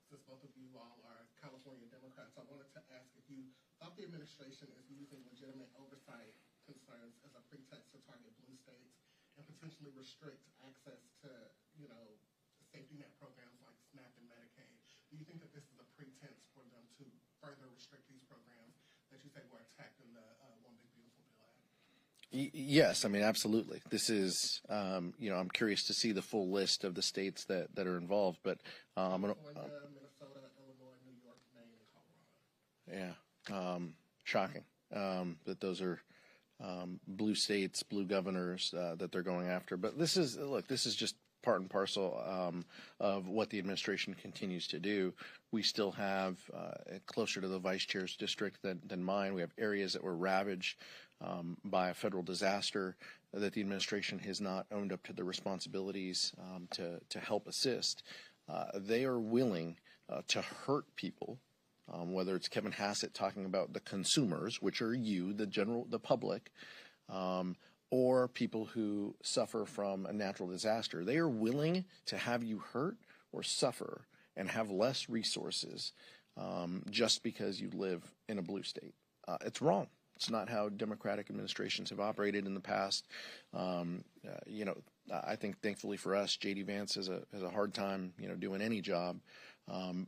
S20: Since both of you all are California Democrats, I wanted to ask if you thought the administration is using legitimate oversight concerns as a pretext to target blue states and potentially restrict access to, safety net programs like SNAP and Medicaid. Do you think that this is a pretense for them to further restrict these programs that you say were attacked in the One Big Beautiful Bill Act?
S18: Yes, I mean, absolutely. This is, I'm curious to see the full list of the states that are involved, but
S20: California, Minnesota, Illinois, New York, Maine, and Colorado.
S18: Yeah, shocking that those are blue states, blue governors that they're going after. But this is just part and parcel of what the administration continues to do. We still have closer to the vice chair's district than mine. We have areas that were ravaged by a federal disaster that the administration has not owned up to the responsibilities to help assist. They are willing to hurt people, whether it's Kevin Hassett talking about the consumers, which are you, the public, or people who suffer from a natural disaster. They are willing to have you hurt or suffer and have less resources just because you live in a blue state. It's wrong. It's not how Democratic administrations have operated in the past. I think thankfully for us, J.D. Vance has a hard time, doing any job.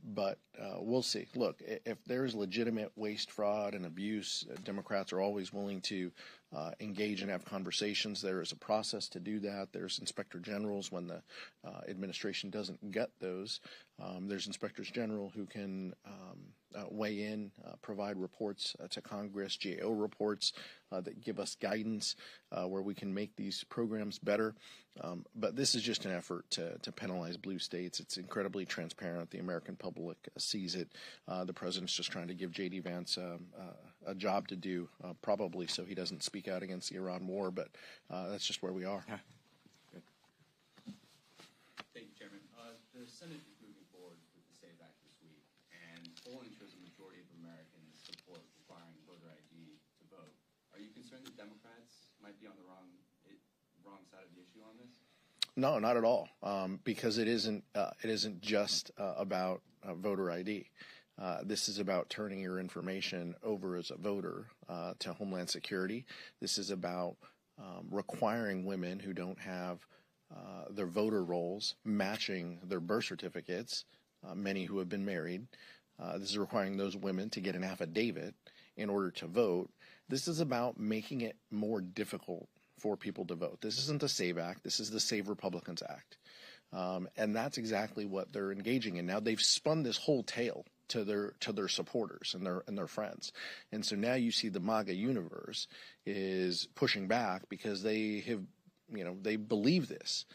S18: But we'll see. Look, if there's legitimate waste, fraud, and abuse, Democrats are always willing to engage and have conversations. There is a process to do that. There's inspector generals when the administration doesn't get those. There's inspectors general who can weigh in, provide reports to Congress, GAO reports that give us guidance where we can make these programs better. But this is just an effort to penalize blue states. It's incredibly transparent. The American public sees it. The president's just trying to give J.D. Vance a job to do, probably so he doesn't speak out against the Iran war. But that's just where we are.
S21: Thank you, Chairman. The Senate is moving forward with the SAVE Act this week, and polling shows a majority of Americans support requiring voter ID to vote. Are you concerned that Democrats might be on the wrong side of the issue on this?
S18: No, not at all, because it isn't just about voter ID. This is about turning your information over as a voter to Homeland Security. This is about requiring women who don't have their voter rolls matching their birth certificates, many who have been married. This is requiring those women to get an affidavit in order to vote. This is about making it more difficult for people to vote. This isn't the SAVE Act. This is the Save Republicans Act. And that's exactly what they're engaging in. Now they've spun this whole tale to their supporters and their friends. And so now you see the MAGA universe is pushing back because they have, they believe this.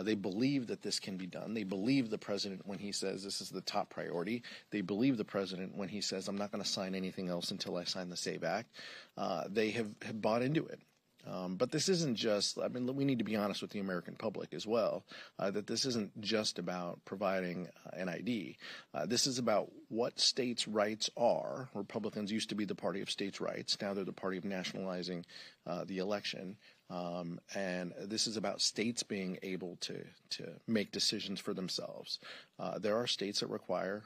S18: They believe that this can be done. They believe the president when he says this is the top priority. They believe the president when he says, I'm not going to sign anything else until I sign the SAVE Act. They have bought into it. But this isn't just, we need to be honest with the American public as well, that this isn't just about providing an ID. This is about what states' rights are. Republicans used to be the party of states' rights. Now they're the party of nationalizing the election. And this is about states being able to make decisions for themselves. There are states that require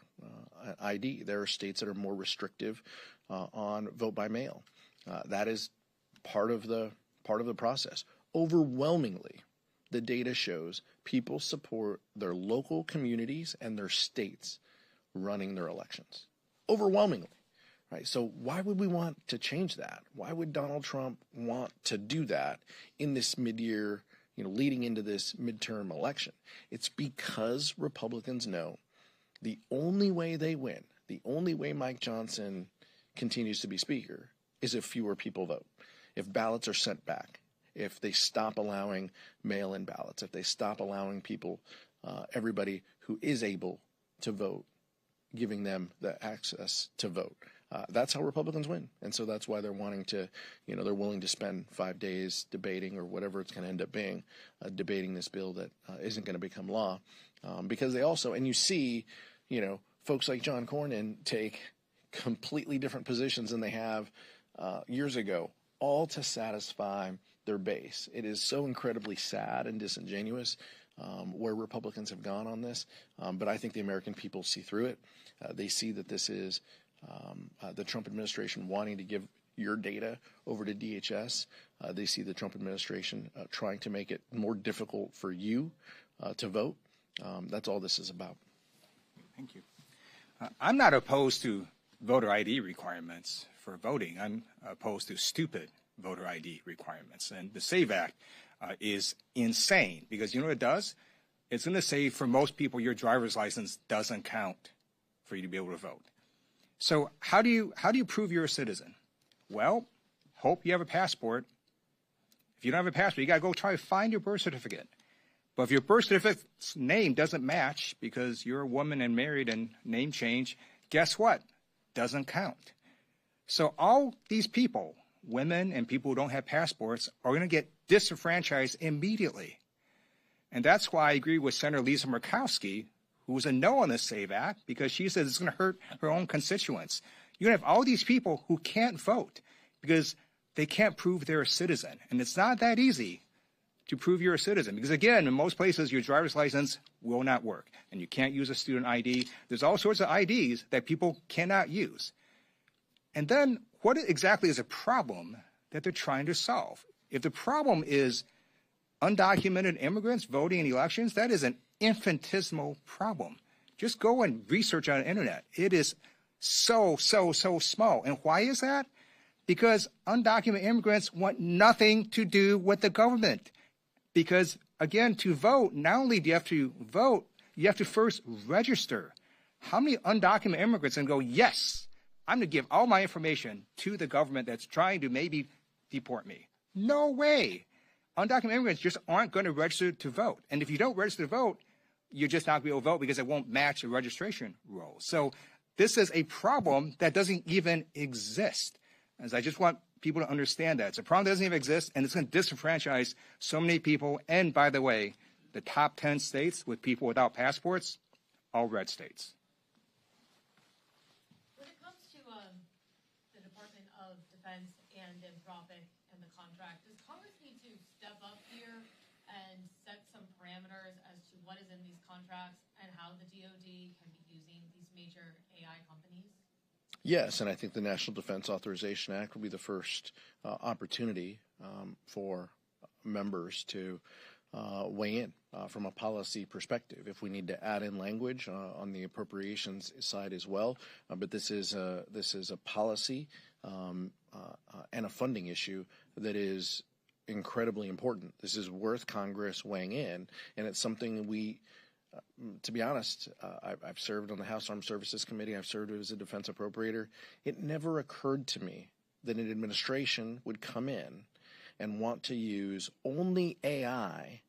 S18: ID. There are states that are more restrictive on vote by mail. That is part of the process. Overwhelmingly, the data shows people support their local communities and their states running their elections. Overwhelmingly. Right? So why would we want to change that? Why would Donald Trump want to do that in this mid-year, leading into this midterm election? It's because Republicans know the only way they win, the only way Mike Johnson continues to be speaker, is if fewer people vote. If ballots are sent back, if they stop allowing mail-in ballots, if they stop allowing people, everybody who is able to vote, giving them the access to vote. That's how Republicans win. And so that's why they're wanting to, they're willing to spend 5 days debating or whatever it's going to end up being, debating this bill that isn't going to become law. Because they also, and you see, folks like John Cornyn take completely different positions than they have years ago, all to satisfy their base. It is so incredibly sad and disingenuous where Republicans have gone on this, but I think the American people see through it. They see that this is the Trump administration wanting to give your data over to DHS. They see the Trump administration trying to make it more difficult for you to vote. That's all this is about.
S17: Thank you. I'm not opposed to voter ID requirements for voting. I'm opposed to stupid voter ID requirements. And the SAVE Act is insane because you know what it does? It's going to say for most people your driver's license doesn't count for you to be able to vote. So how do you prove you're a citizen? Well, hope you have a passport. If you don't have a passport, you got to go try to find your birth certificate. But if your birth certificate's name doesn't match because you're a woman and married and name change, guess what? Doesn't count. So all these people, women and people who don't have passports, are going to get disenfranchised immediately. And that's why I agree with Senator Lisa Murkowski, who was a no on the SAVE Act, because she says it's going to hurt her own constituents. You're going to have all these people who can't vote because they can't prove they're a citizen. And it's not that easy to prove you're a citizen. Because again, in most places, your driver's license will not work. And you can't use a student ID. There's all sorts of IDs that people cannot use. And then what exactly is a problem that they're trying to solve? If the problem is undocumented immigrants voting in elections, that is an infinitesimal problem. Just go and research on the internet. It is so small. And why is that? Because undocumented immigrants want nothing to do with the government. Because, again, to vote, not only do you have to vote, you have to first register. How many undocumented immigrants can go, yes, I'm going to give all my information to the government that's trying to maybe deport me? No way. Undocumented immigrants just aren't going to register to vote. And if you don't register to vote, you're just not going to be able to vote because it won't match the registration rules. So this is a problem that doesn't even exist. As I just want people to understand that. It's a problem that doesn't even exist, and it's going to disenfranchise so many people. And by the way, the top 10 states with people without passports, all red states.
S6: When it comes to the Department of Defense and Anthropic and the contract, does Congress need to step up here and set some parameters as to what is in these contracts and how the DoD can be using these major AI companies?
S18: Yes, and I think the National Defense Authorization Act will be the first opportunity for members to weigh in from a policy perspective. If we need to add in language on the appropriations side as well, but this is a policy and a funding issue that is incredibly important. This is worth Congress weighing in, and it's something we, to be honest, I've served on the House Armed Services Committee. I've served as a defense appropriator. It never occurred to me that an administration would come in and want to use only AI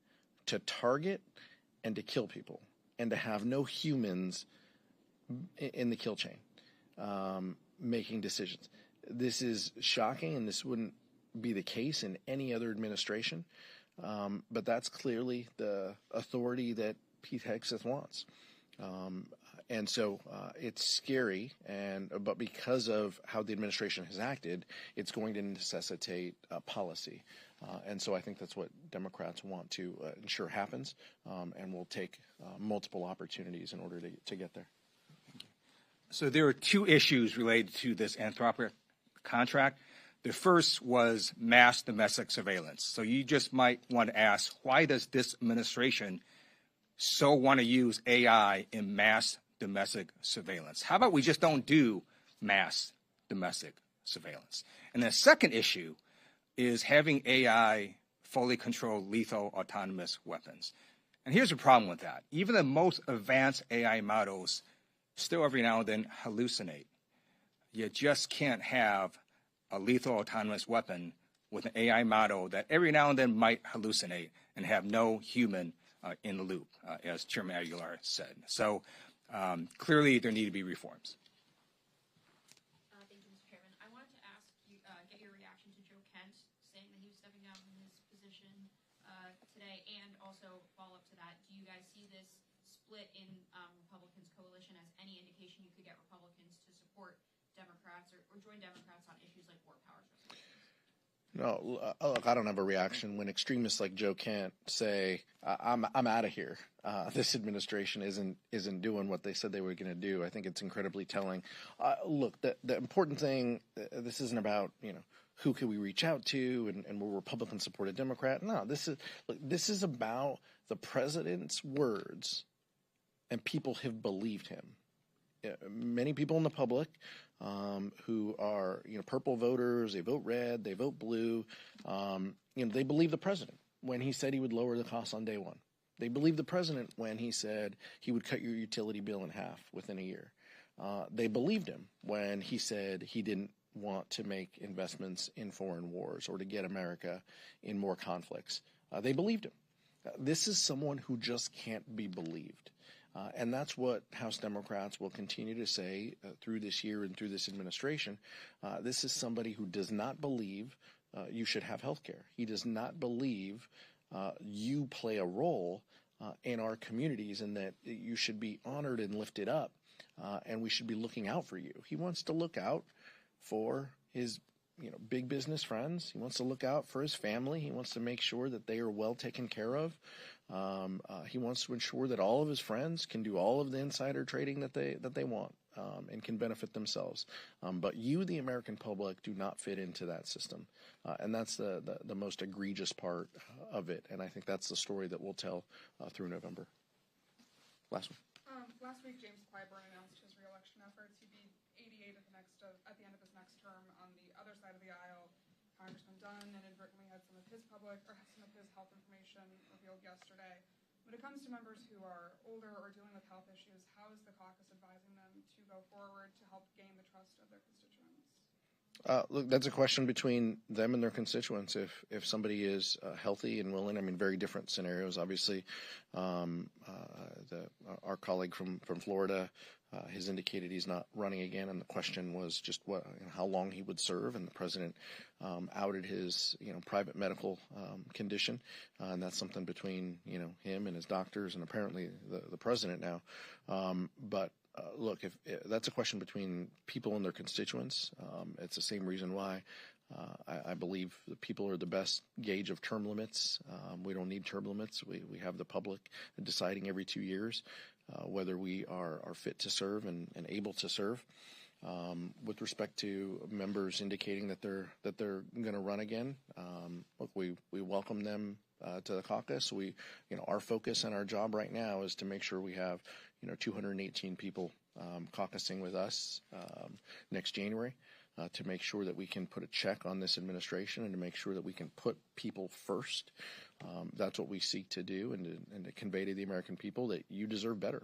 S18: to target and to kill people, and to have no humans in the kill chain making decisions. This is shocking, and this wouldn't be the case in any other administration, but that's clearly the authority that Pete Hegseth wants. And so it's scary, but because of how the administration has acted, it's going to necessitate policy. And so I think that's what Democrats want to ensure happens, and will take multiple opportunities in order to get there.
S17: So there are two issues related to this Anthropic contract. The first was mass domestic surveillance. So you just might want to ask, why does this administration so want to use AI in mass domestic surveillance? How about we just don't do mass domestic surveillance? And the second issue is having AI fully control lethal autonomous weapons. And here's the problem with that. Even the most advanced AI models still every now and then hallucinate. You just can't have a lethal autonomous weapon with an AI model that every now and then might hallucinate and have no human in the loop, as Chairman Aguilar said. So clearly there need to be reforms.
S6: Thank you, Mr. Chairman. I wanted to ask you, get your reaction to Joe Kent saying that he was stepping down from his position today, and also follow up to that. Do you guys see this split in Republicans' coalition as any indication you could get Republicans to support Democrats or join Democrats on issues like war powers resolutions?
S18: No, look, I don't have a reaction when extremists like Joe Kent say, "I'm out of here. This administration isn't doing what they said they were going to do." I think it's incredibly telling. Look, the important thing, this isn't about who can we reach out to and will Republicans support a Democrat. No, this is about the president's words, and people have believed him. Many people in the public who are purple voters, they vote red, they vote blue, they believe the president when he said he would lower the costs on day one. They believe the president when he said he would cut your utility bill in half within a year. They believed him when he said he didn't want to make investments in foreign wars or to get America in more conflicts. They believed him. This is someone who just can't be believed. And that's what House Democrats will continue to say through this year and through this administration. This is somebody who does not believe you should have health care. He does not believe you play a role in our communities and that you should be honored and lifted up, and we should be looking out for you. He wants to look out for his big business friends. He wants to look out for his family. He wants to make sure that they are well taken care of. He wants to ensure that all of his friends can do all of the insider trading that they want and can benefit themselves. But you, the American public, do not fit into that system. And that's the most egregious part of it. And I think that's the story that we'll tell through November. Last one.
S1: Last week, James Clyburn announced his reelection efforts. He'd be 88 at the end of his next term. On the other side of the aisle, Congressman Dunn inadvertently had some of his health information revealed yesterday. When it comes to members who are older or dealing with health issues, how is the caucus advising them to go forward to help gain the trust of their constituents?
S18: Look, that's a question between them and their constituents. If somebody is healthy and willing, very very scenarios. Obviously, our colleague from Florida has indicated he's not running again, and the question was just how long he would serve, and the president outed his private medical condition, and that's something between him and his doctors and apparently the president now. But look, if that's a question between people and their constituents. It's the same reason why I believe the people are the best gauge of term limits. We don't need term limits. We have the public deciding every 2 years whether we are fit to serve and able to serve. With respect to members indicating that they're going to run again, look, we welcome them to the caucus. Our focus and our job right now is to make sure we have 218 people caucusing with us next January. to make sure that we can put a check on this administration and to make sure that we can put people first. That's what we seek to do, and to convey to the American people that you deserve better.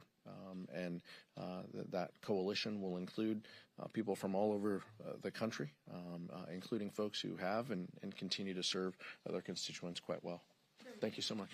S18: That coalition will include people from all over the country, including folks who have and continue to serve their constituents quite well. Thank you so much.